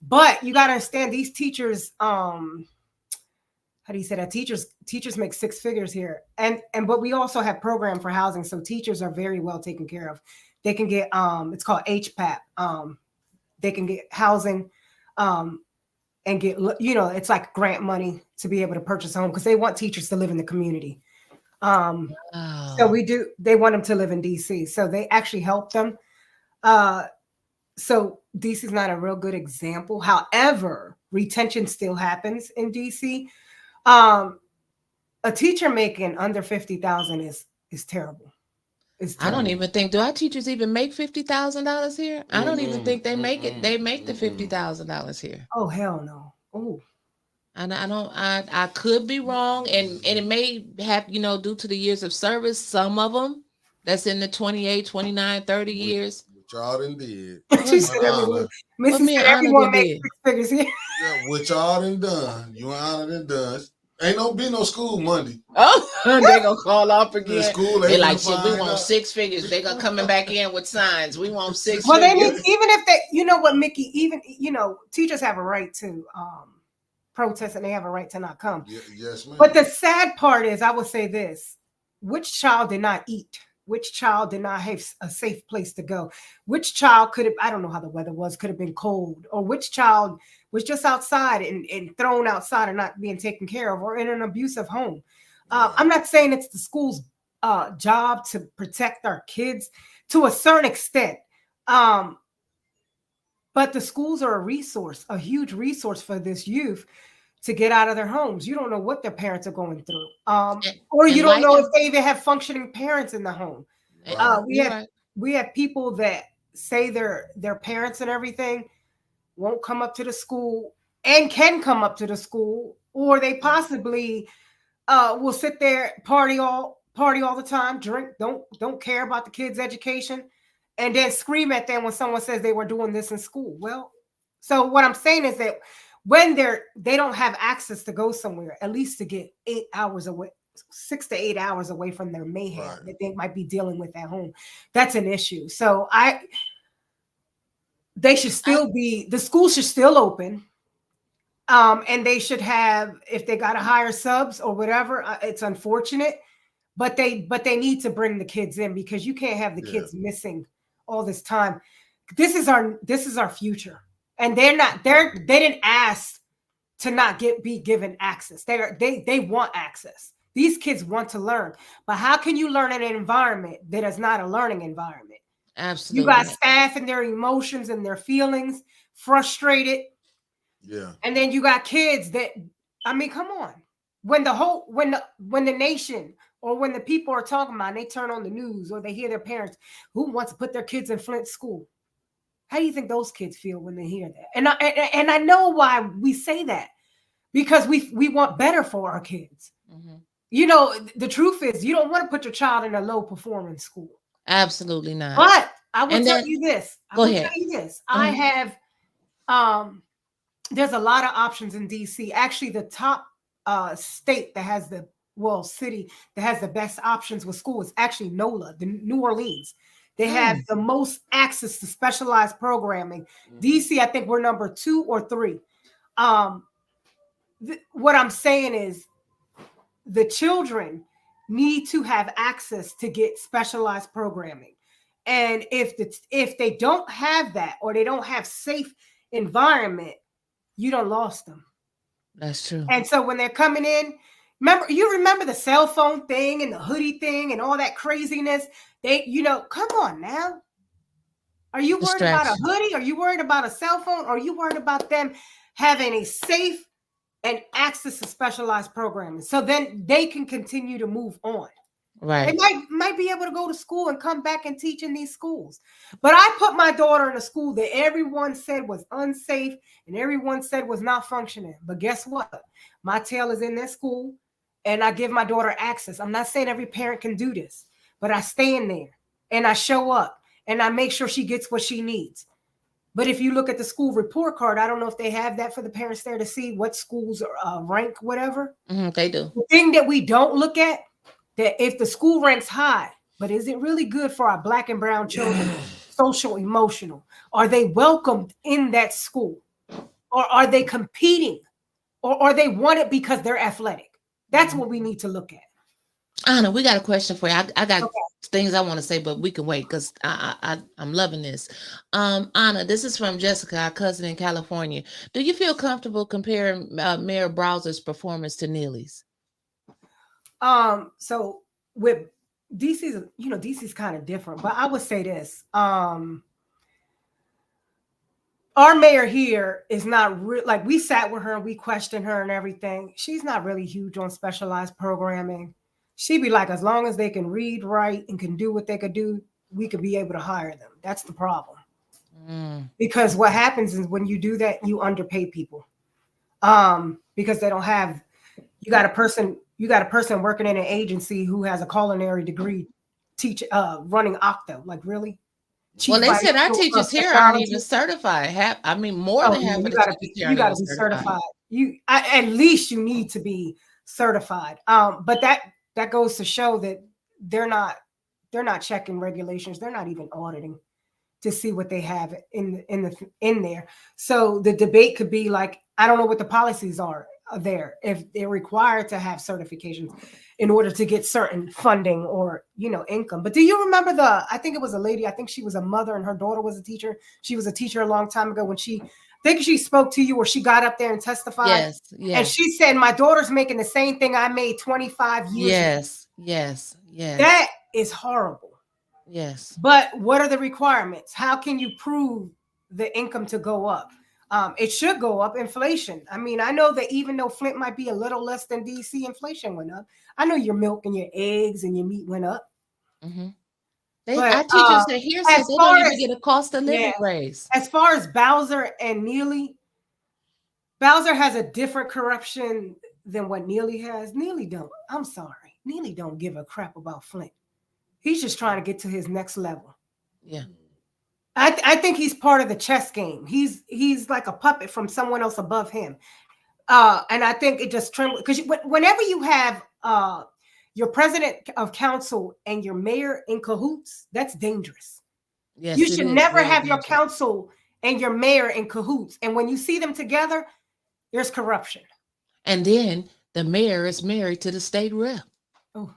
But you got to understand these teachers, how do you say that? Teachers make 6 figures here. But we also have program for housing. So teachers are very well taken care of. They can get, it's called HPAP. They can get housing, and get, it's like grant money to be able to purchase a home because they want teachers to live in the community. So they want them to live in DC. So they actually help them. So DC is not a real good example. However, retention still happens in DC. A teacher making under $50,000 is terrible. I don't even think, do our teachers even make $50,000 here? I don't even think they make it. They make the $50,000 here. Oh, hell no. Oh. And I could be wrong. And it may have, due to the years of service, some of them that's in the 28, 29, 30 years. Which y'all done did. She said everyone makes 6 figures here. Yeah, which y'all done done. You and Anna done done. Ain't no school Monday. Oh, they gonna call off again. School, they like, shit, we want 6 figures. They gonna coming back in with signs. We want 6 well, figures. They need, even if they, you know what, Mickey, even, teachers have a right to protest and they have a right to not come. Yes, ma'am. But the sad part is, I will say this, which child did not eat which child did not have a safe place to go, which child could have, I don't know how the weather was, could have been cold, or which child was just outside and thrown outside and not being taken care of, or in an abusive home. I'm not saying it's the school's job to protect our kids to a certain extent. But the schools are a resource, a huge resource for this youth to get out of their homes. You don't know what their parents are going through. Or you don't know if they even have functioning parents in the home. We have people that say their parents and everything won't come up to the school and can come up to the school, or they possibly will sit there, party all the time, drink, don't care about the kids' education, and then scream at them when someone says they were doing this in school. Well, so what I'm saying is that when they don't have access to go somewhere, at least to get 8 hours away, 6 to 8 hours away from their mayhem that they might be dealing with at home, that's an issue. So they should still be, the school should still open. And they should have, if they got to hire subs or whatever, it's unfortunate, but they need to bring the kids in, because you can't have the kids missing all this time. This is our future, and they didn't ask to not be given access. They want access. These kids want to learn, but how can you learn in an environment that is not a learning environment? Absolutely. You got staff and their emotions and their feelings, frustrated. Yeah. And then you got kids that, I mean, come on. When the nation, or when the people are talking about, and they turn on the news, or they hear their parents who wants to put their kids in Flint school, how do you think those kids feel when they hear that? And I know why we say that, because we want better for our kids. Mm-hmm. You know, the truth is, you don't want to put your child in a low performing school. Absolutely not. But I will tell you this. Go ahead. I have there's a lot of options in DC. Actually, the top state that has city that has the best options with school is actually NOLA, the New Orleans. They have the most access to specialized programming. DC, I think we're number 2 or 3. What I'm saying is, the children need to have access to get specialized programming. And if they don't have that, or they don't have safe environment, you don't lost them. That's true. And so when they're coming in, remember the cell phone thing and the hoodie thing and all that craziness? Come on now. Are you worried about a hoodie? Are you worried about a cell phone? Or are you worried about them having a safe and access to specialized programming, so then they can continue to move on? Right. They might be able to go to school and come back and teach in these schools. But I put my daughter in a school that everyone said was unsafe and everyone said was not functioning. But guess what? My tail is in that school, and I give my daughter access. I'm not saying every parent can do this, but I stay in there and I show up and I make sure she gets what she needs. But if you look at the school report card, I don't know if they have that for the parents there to see what schools are rank, whatever. Mm-hmm, they do. The thing that we don't look at, that if the school ranks high, but is it really good for our Black and brown children, social, emotional? Are they welcomed in that school? Or are they competing? Or are they wanted because they're athletic? That's what we need to look at. Ana, we got a question for you. I got things I want to say, but we can wait, because I'm loving this. Ana, this is from Jessica, our cousin in California. Do you feel comfortable comparing Mayor Browser's performance to Neely's? So with DC's kind of different, but I would say this. Our mayor here is not like, we sat with her and we questioned her and everything. She's not really huge on specialized programming. She'd be like, as long as they can read, write, and can do what they could do, we could be able to hire them. That's the problem. Because what happens is, when you do that, you underpay people. Because they don't have, you got a person working in an agency who has a culinary degree, running Octo. Like, really? Well, they said our teachers here aren't even certified. More than half of the teachers here aren't even certified. At least you need to be certified. But that goes to show that they're not checking regulations. They're not even auditing to see what they have in there. So the debate could be like, I don't know what the policies are. there if they're required to have certifications in order to get certain funding or income. But do you remember I think it was a lady, I think she was a mother and her daughter was a teacher. She was a teacher a long time ago when I think she spoke to you or she got up there and testified. Yes, And yes, she said, my daughter's making the same thing I made 25 years ago. yes, yes, yes, That is horrible. yes. But what are the requirements? How can you prove the income to go up? It should go up. Inflation. I mean, I know that even though Flint might be a little less than DC, inflation went up. I know your milk and your eggs and your meat went up. Mm-hmm. But Our teachers say here said as they far don't even as get a cost of living yeah, raise. as far as Bowser and Neely, Bowser has a different corruption than what Neely has. Neely don't. I'm sorry, Neely don't give a crap about Flint. He's just trying to get to his next level. Yeah. I think he's part of the chess game. He's like a puppet from someone else above him. And I think it just trembles because whenever you have your president of council and your mayor in cahoots, that's dangerous. Yes, You it should is never very have your dangerous. council and your mayor in cahoots. And when you see them together, there's corruption. And then the mayor is married to the state rep. Oh,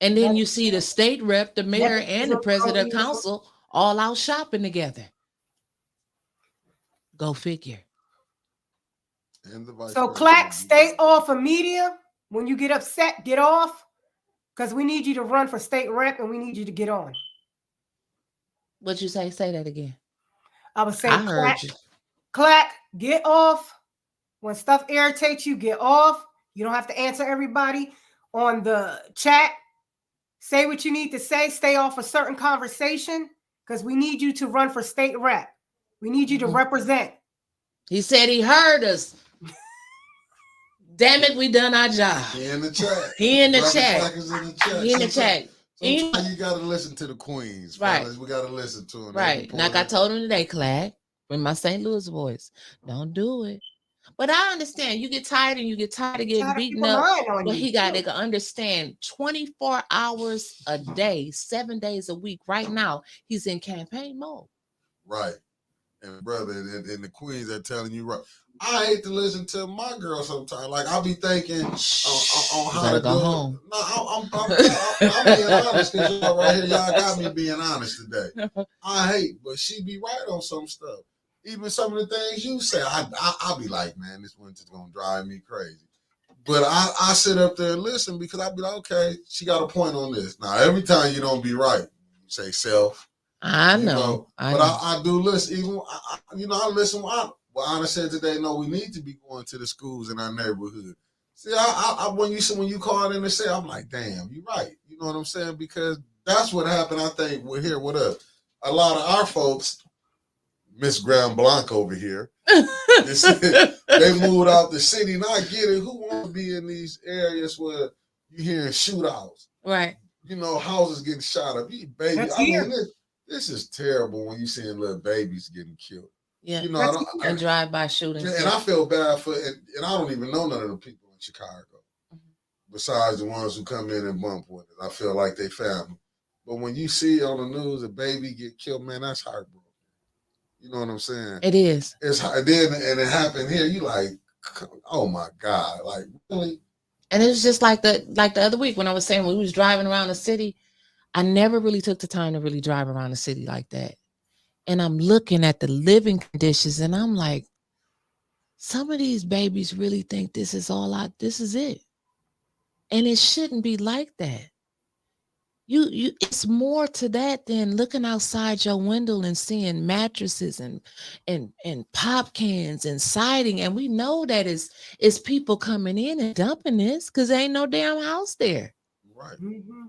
And then you see the state rep, the mayor, and the nepotism, president of cronyism. council all out shopping together. Go figure. And the vice So president. Clack, stay off of media. When you get upset, get off. Because we need you to run for state rep and we need you to get on. What'd you say? Say that again. I was saying, I heard you. Clack, get off. When stuff irritates you, get off. You don't have to answer everybody on the chat. Say what you need to say. Stay off a certain conversation because we need you to run for state rep. We need you to represent. He said he heard us. Damn it, we done our job. He in the chat. He in the Brother chat. Flack is in the chat. He in the chat. Sometimes you gotta listen to the queens, Right. fellas. We gotta listen to them. Right. Like I told him today, Clack, with my St. Louis voice, don't do it. But I understand you get tired and you get tired of getting beaten up. But he got to understand 24 hours a day, 7 days a week. Right now, he's in campaign mode. Right. And brother, and the queens are telling you right. I hate to listen to my girl sometimes. Like I'll be thinking on how to go do home. it. No, I'm being honest because y'all right here, y'all got me being honest today. I hate, but she be right on some stuff. Even some of the things you say, I'll be like, man, this winter's gonna drive me crazy. But I sit up there and listen because I be like, okay, she got a point on this. Now every time you don't be right, you say self. I know. But I do listen. Even I listen. What Ana said today. No, we need to be going to the schools in our neighborhood. See, when you call in and say, I'm like, damn, you're right. You know what I'm saying? Because that's what happened. I think we're here with us. A lot of our folks, Miss Grand Blanc over here, they moved out the city. And I get it. Who want to be in these areas where you're hearing shootouts? Right. Houses getting shot up. You baby. This is terrible when you seeing little babies getting killed. Yeah, and drive-by shootings. And I feel bad for it. And I don't even know none of the people in Chicago, besides the ones who come in and bump with it. I feel like they family. But when you see on the news a baby get killed, man, that's heartbroken. You know what I'm saying? It is. And it happened here. You like, oh my God, like really? And it was just like the other week when I was saying when we was driving around the city. I never really took the time to really drive around the city like that. And I'm looking at the living conditions and I'm like, some of these babies really think this is it. And it shouldn't be like that. It's more to that than looking outside your window and seeing mattresses and pop cans and siding. And we know that it's people coming in and dumping this because there ain't no damn house there. Right. Mm-hmm.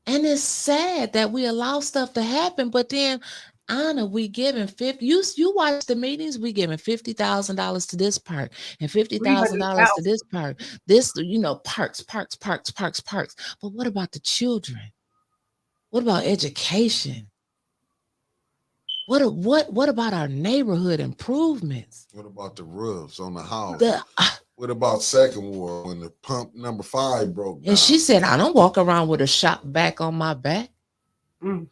And it's sad that we allow stuff to happen, but then, Ana, we giving you watch the meetings, we giving $50,000 to this park and $50,000 to this park. This, parks. But what about the children? What about education? What about our neighborhood improvements? What about the roofs on the house? What about Second War when the pump number 5 broke down? And she said, I don't walk around with a shop back on my back. Mm.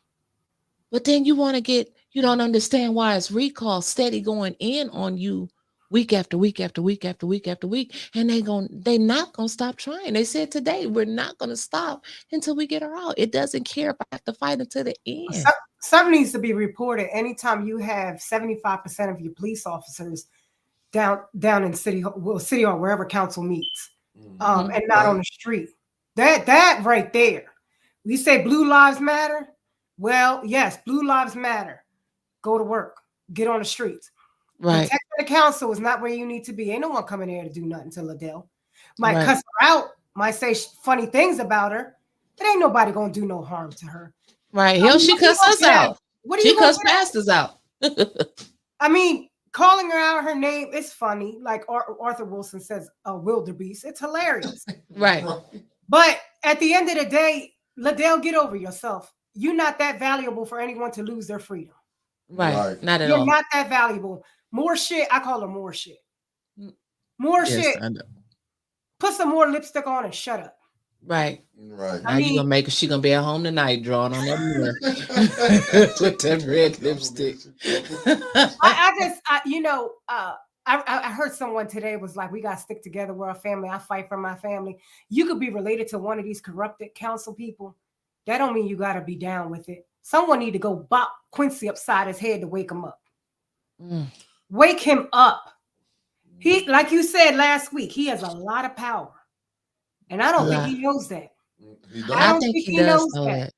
But then you don't understand why it's recall steady going in on you week after week after week after week after week, and they not gonna stop trying. They said today we're not gonna stop until we get her out. It doesn't care if I have to fight until the end. Something needs to be reported anytime you have 75% of your police officers down in city hall, wherever council meets, and not on the street. That right there. We say blue lives matter. Well, yes, blue lives matter. Go to work. Get on the streets. Right. Protect the council is not where you need to be. Ain't no one coming here to do nothing to Liddell. Might Right. cuss her out, might say funny things about her, but ain't nobody gonna do no harm to her. Right. Hell, she cussed us out. What are She you gonna cussed pastors out. I mean, calling her out her name is funny. Like Arthur Wilson says, a wildebeest. It's hilarious. Right. But at the end of the day, Liddell, get over yourself. You're not that valuable for anyone to lose their freedom. Right. Not at You're all. not that valuable. More shit. I call her more shit. More Yes, shit. I know. Put some more lipstick on and shut up. Right. Right. Now you gonna make her. She gonna be at home tonight, drawing on that mirror with that red lipstick. I heard someone today was like, "We gotta stick together. We're a family. I fight for my family." You could be related to one of these corrupted council people. That don't mean you gotta be down with it. Someone need to go bop Quincy upside his head to wake him up. Wake him up. He, like you said last week, he has a lot of power. And I don't think he knows that. I don't think he does know that.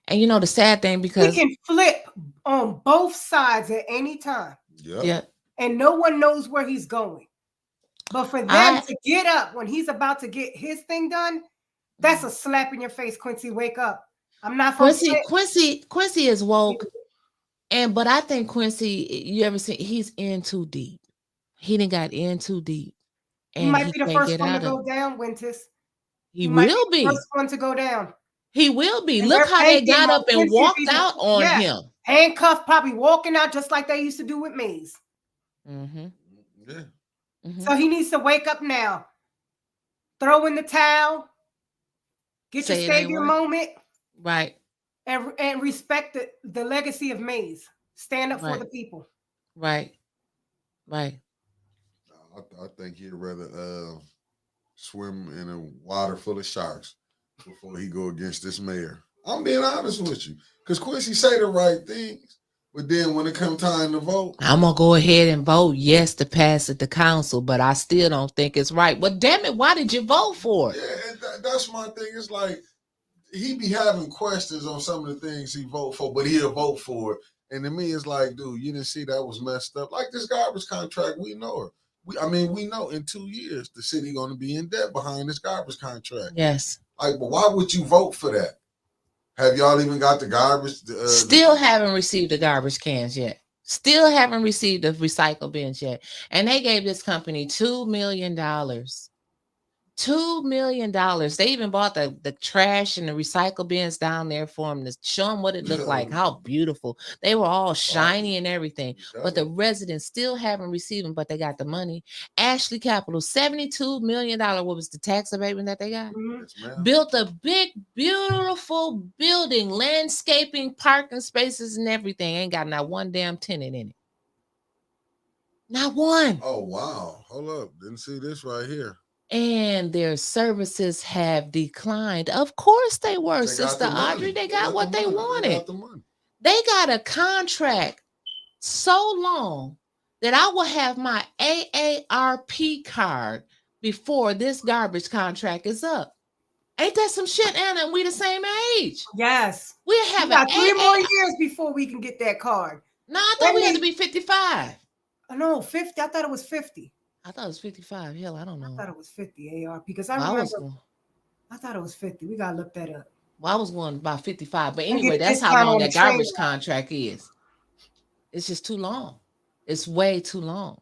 And you know the sad thing, because he can flip on both sides at any time. Yeah. And no one knows where he's going. But for them to get up when he's about to get his thing done, that's a slap in your face. Quincy, wake up. I'm not Quincy is woke. But I think Quincy, you ever seen, he's in too deep. He done got in too deep. And he might be the first one to go down, Wyntis. He will be. First one to go down. He will be. Look how they got up and walked out on him. Handcuffed, probably walking out just like they used to do with Mays. Yeah. So he needs to wake up now. Throw in the towel. Get your savior moment. Right. And respect the legacy of Mays. Stand up for the people. Right. Right. I think he'd rather swim in a water full of sharks before he go against this mayor. I'm being honest with you, because Quincy say the right things, but then when it comes time to vote, I'm gonna go ahead and vote yes to pass it to council, but I still don't think it's right. Well, damn it, why did you vote for it? Yeah, that's my thing. It's like he be having questions on some of the things he vote for, but he'll vote for it. And to me, it's like, dude, you didn't see that was messed up. Like this garbage contract, we know her. We know in 2 years the city going to be in debt behind this garbage contract. Yes. Like, but why would you vote for that? Have y'all even got the garbage? Still haven't received the garbage cans yet. Still haven't received the recycle bins yet. And they gave this company $2 million. $2 million. They even bought the trash and the recycle bins down there for them to show them what it looked like, how beautiful. They were all shiny and everything. But the residents still haven't received them, but they got the money. Ashley Capital, $72 million. What was the tax abatement that they got? Mm-hmm. Built a big, beautiful building, landscaping, parking spaces, and everything. Ain't got not one damn tenant in it. Not one. Oh, wow. Hold up. Didn't see this right here. And their services have declined. Of course they were, Sister Audrey. They got what they wanted. They got a contract so long that I will have my AARP card before this garbage contract is up. Ain't that some shit, Anna? And we the same age. Yes. We'll have 3 more years before we can get that card. No, I thought we had to be 55. No, 50. I thought it was 50. I thought it was 55. Hell, I don't know. I thought it was 50 AR because I remember. I thought it was 50. We gotta look that up. Well, I was going about 55, but anyway, that's how long that garbage contract is. It's just too long. It's way too long.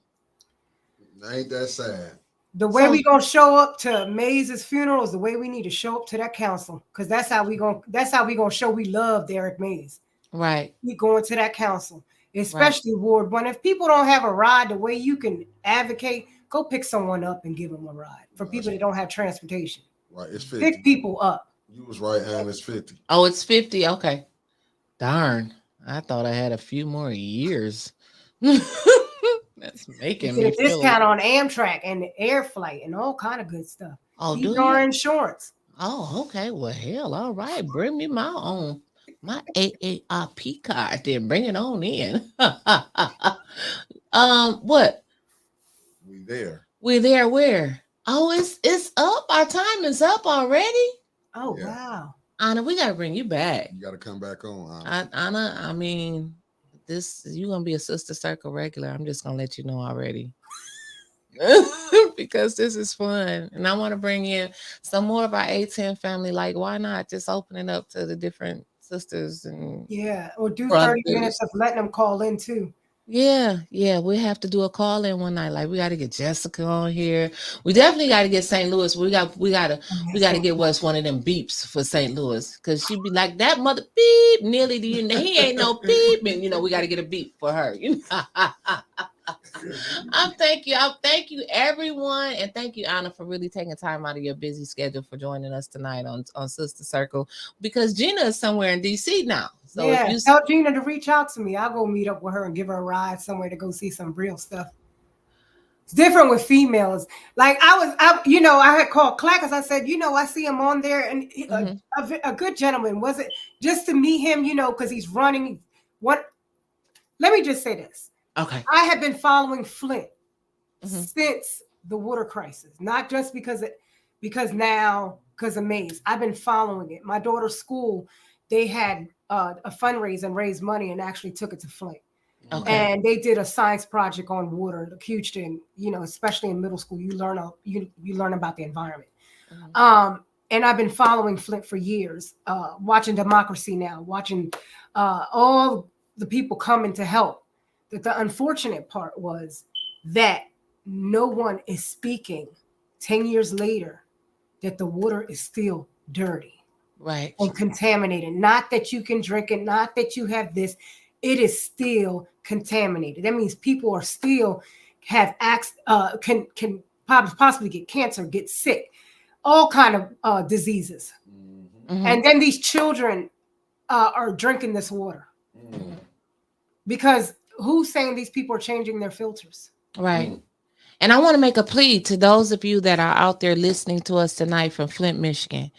Ain't that sad? The way we gonna show up to Mays' funeral is the way we need to show up to that council, because that's how we gonna show we love Derek Mays. Right. We going to that council. Especially Ward 1. If people don't have a ride, the way you can advocate, go pick someone up and give them a ride. For people that don't have transportation. Right, it's 50. Pick people up. You was right, Ann. It's 50. Oh, it's 50. Okay. Darn. I thought I had a few more years. That's You making get me a feel. discount on Amtrak and air flight and all kind of good stuff. Oh, do Even our you? insurance. Oh, okay. Well, hell, all right. Bring me my own, my AARP card. Then bring it on in. What? We there. We there? Where? Oh, it's up. Our time is up already. Oh Yeah. wow. Anna, we gotta bring you back. You got to come back on. Anna. Anna, I mean, this you gonna be a Sister Circle regular. I'm just gonna let you know already. Because this is fun. And I want to bring in some more of our A10 family. Like, why not just opening up to the different sisters and Yeah. Or do 30 minutes brothers? of letting them call in too. Yeah, yeah, we have to do a call in one night. Like we got to get Jessica on here. We definitely got to get St. Louis. Oh, we yes, got to get what's one of them beeps for St. Louis because she'd be like that mother beep. Nearly, do you know he ain't no beep, and we got to get a beep for her. I thank you everyone, and thank you Anna for really taking time out of your busy schedule for joining us tonight on Sister Circle because Gina is somewhere in DC now. So if Yeah. you Tell Gina to reach out to me. I'll go meet up with her and give her a ride somewhere to go see some real stuff. It's different with females. Like I had called Clackers. I said, I see him on there, and Mhm. a good gentleman. Was it just to meet him? Because he's running. What? Let me just say this. Okay. I have been following Flint Mhm. since the water crisis, not just because of Maze. I've been following it. My daughter's school, they had a fundraiser and raised money and actually took it to Flint. Okay. And they did a science project on water, the huge thing, especially in middle school, you learn about the environment. Mhm. And I've been following Flint for years, watching Democracy Now, watching all the people coming to help. That the unfortunate part was that no one is speaking 10 years later that the water is still dirty Right. and contaminated. Not that you can drink it, not that you have this. It is still contaminated. That means people are still can possibly get cancer, get sick, all kind of diseases. Mhm. And then these children are drinking this water because who's saying these people are changing their filters? Right. And I want to make a plea to those of you that are out there listening to us tonight from Flint, Michigan.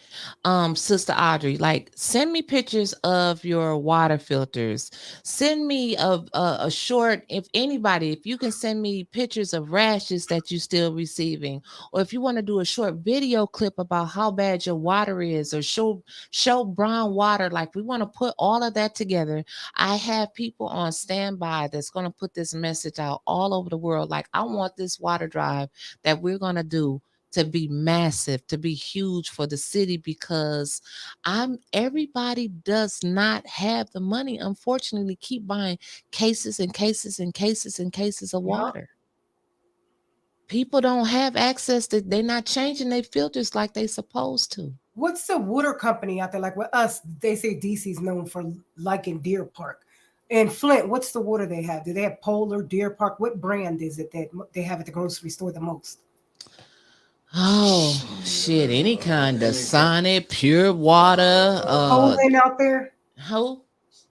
Sister Audrey, like send me pictures of your water filters. Send me a short, if anybody, if you can send me pictures of rashes that you still receiving, or if you want to do a short video clip about how bad your water is, or show brown water, like we want to put all of that together. I have people on standby that's going to put this message out all over the world. Like I want this water drive that we're going to do to be massive, to be huge for the city because everybody does not have the money, unfortunately, keep buying cases and cases and cases and cases of Yeah. water. People don't have access to, they're not changing their filters like they supposed to. What's the water company out there? Like with us, they say DC's known for liking Deer Park. And Flint, what's the water they have? Do they have Polar, Deer Park? What brand is it that they have at the grocery store the most? Oh shit, any kind of Sonic, pure water, Poland out there? who?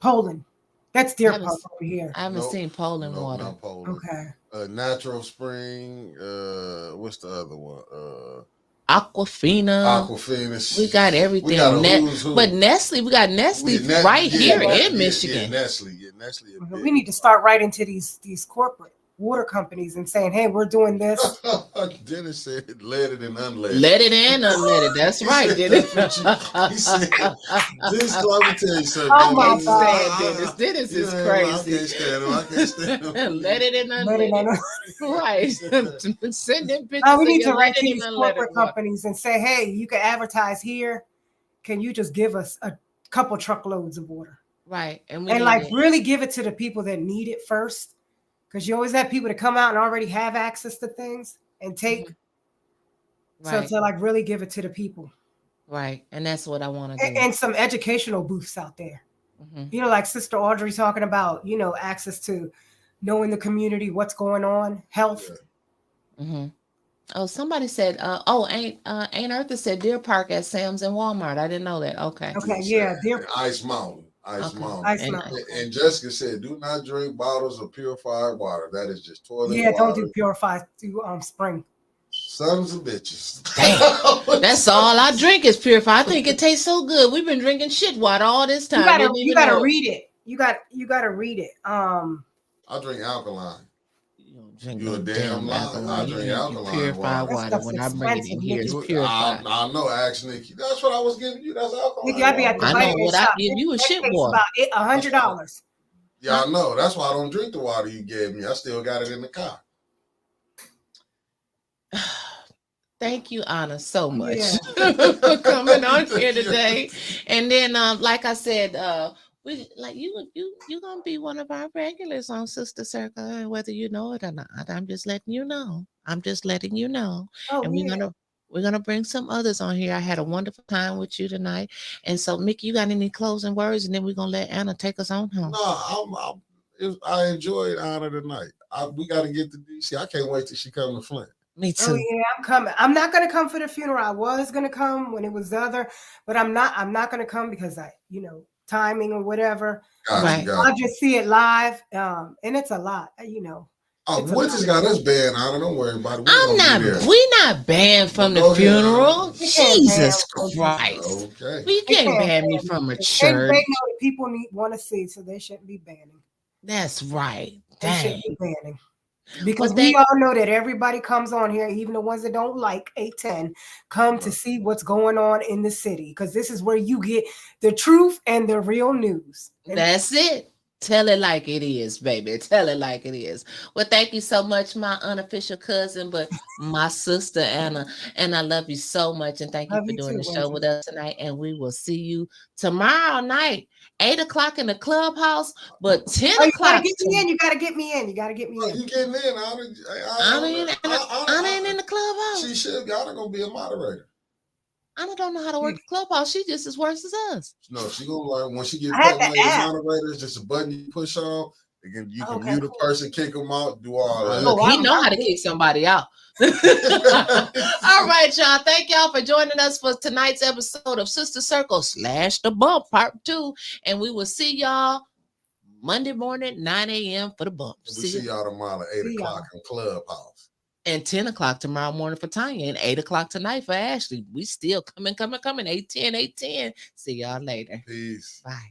Poland. That's I Deer haven't Park over here. I haven't Nope. seen Poland Nope, water. not Poland. Okay. Natural Spring. What's the other one? Aquafina. Aquafina. We got We everything. got a who's who. But Nestle, we got Nestle right here in Michigan. Nestle. Yeah, Nestle. We need to start writing to these corporate water companies and saying, hey, we're doing this. Dennis said leaded and unleaded. Leaded and unleaded. That's right, Dennis. He said, Dennis, let me tell you something. Oh my God. Dennis. Dennis is Yeah, crazy. I can't stand him. Leaded and unleaded. Right. Send them pictures. We need of your to write to leaded these and unleaded corporate water. companies and say, hey, you can advertise here. Can you just give us a couple truckloads of water? Right. And like really give it to the people that need it first. Because you always have people to come out and already have access to things and take. Mm-hmm. Right. So to like really give it to the people. Right. And that's what I want to do. And some educational booths out there. Mm-hmm. Like Sister Audrey talking about, access to knowing the community, what's going on, health. Mm-hmm. Oh, somebody said, Aunt Eartha said Deer Park at Sam's and Walmart. I didn't know that. Okay. Okay, yeah. Ice Mountain. Ice Okay. Mountain. Ice And Mountain. And Jessica said, do not drink bottles of purified water. That is just toilet Yeah, don't do water. purified to spring. Sons of bitches. damn, that's all I drink is purified. I think it tastes so good. We've been drinking shit water all this You time. gotta Didn't you even gotta know it. read it. You gotta read it. I drink alkaline. You don't drink You no a damn damn lie. I alkaline. You drink drink your alkaline purified water. that water. stuff's When I bring it in expensive, here, it's Nikki. purified. I know, ask Nikki. That's what I was giving you. That's Nikki, alkaline I be at water. the I know vitamin what I shop. give you is That shit takes water. about $100. Yeah, I know. That's why I don't drink the water you gave me. I still got it in the car. Thank you, Anna, so much Yeah. for coming on here Thank you. today. And then, like I said, we like you gonna be one of our regulars on Sister Circle, and whether you know it or not. I'm just letting you know. I'm just letting you know. Oh And yeah. we're gonna bring some others on here. I had a wonderful time with you tonight. And so, Mickey, you got any closing words? And then we're gonna let Anna take us on home. No, I enjoyed Anna tonight. We got to get to DC. I can't wait till she come to Flint. Me Oh too. yeah, I'm coming. I'm not gonna come for the funeral. I was gonna come when it was the other, but I'm not. I'm not gonna come because timing or whatever. Got you, Right. got I'll you. just see it live, and it's a lot. Oh, It's a Wyntis lot. got us banned, Anna. Don't worry about it. We I'm gonna be not. there. We not banned But from the go ahead, funeral. They can't ban Jesus Wyntis. Christ! Okay. We They can't can't ban me ban from a Wyntis. They know church. that people want to see, so they shouldn't be banning. That's right. They Dang. shouldn't be banning. Well, Because we thank. all know that everybody comes on here, even the ones that don't like 810, come to Right. see what's going on in the city. Because this is where you get the truth and the real news. And That's it. Tell it like it is, baby. Tell it like it is. Well, thank you so much, my unofficial cousin, but my sister Anna. And I love you so much. And thank you love for you doing too, the show Winter. with us tonight. And we will see you tomorrow night, 8 o'clock in the clubhouse, but 10 Oh, you gotta o'clock. get me in. You gotta get me in. You gotta get me Oh, in. you getting in, Anna? Anna ain't in the She clubhouse. should. Anna gonna be a moderator. Anna don't know how to work the clubhouse. She just as worse as us. No, she gonna like when she get I had put the made a app. moderator. It's just a button you push on. You can Okay, mute a cool. person, kick them out, do all that. Look, Oh, he know how I'm to good. kick somebody out. All right, y'all. Thank y'all for joining us for tonight's episode of Sister Circle / The Bump Part 2. And we will see y'all Monday morning, 9 a.m. for the bump. We See see you. y'all tomorrow at 8 See o'clock y'all. in Clubhouse. And 10 o'clock tomorrow morning for Tanya. And 8 o'clock tonight for Ashley. We still coming. 8:10. See y'all later. Peace. Bye.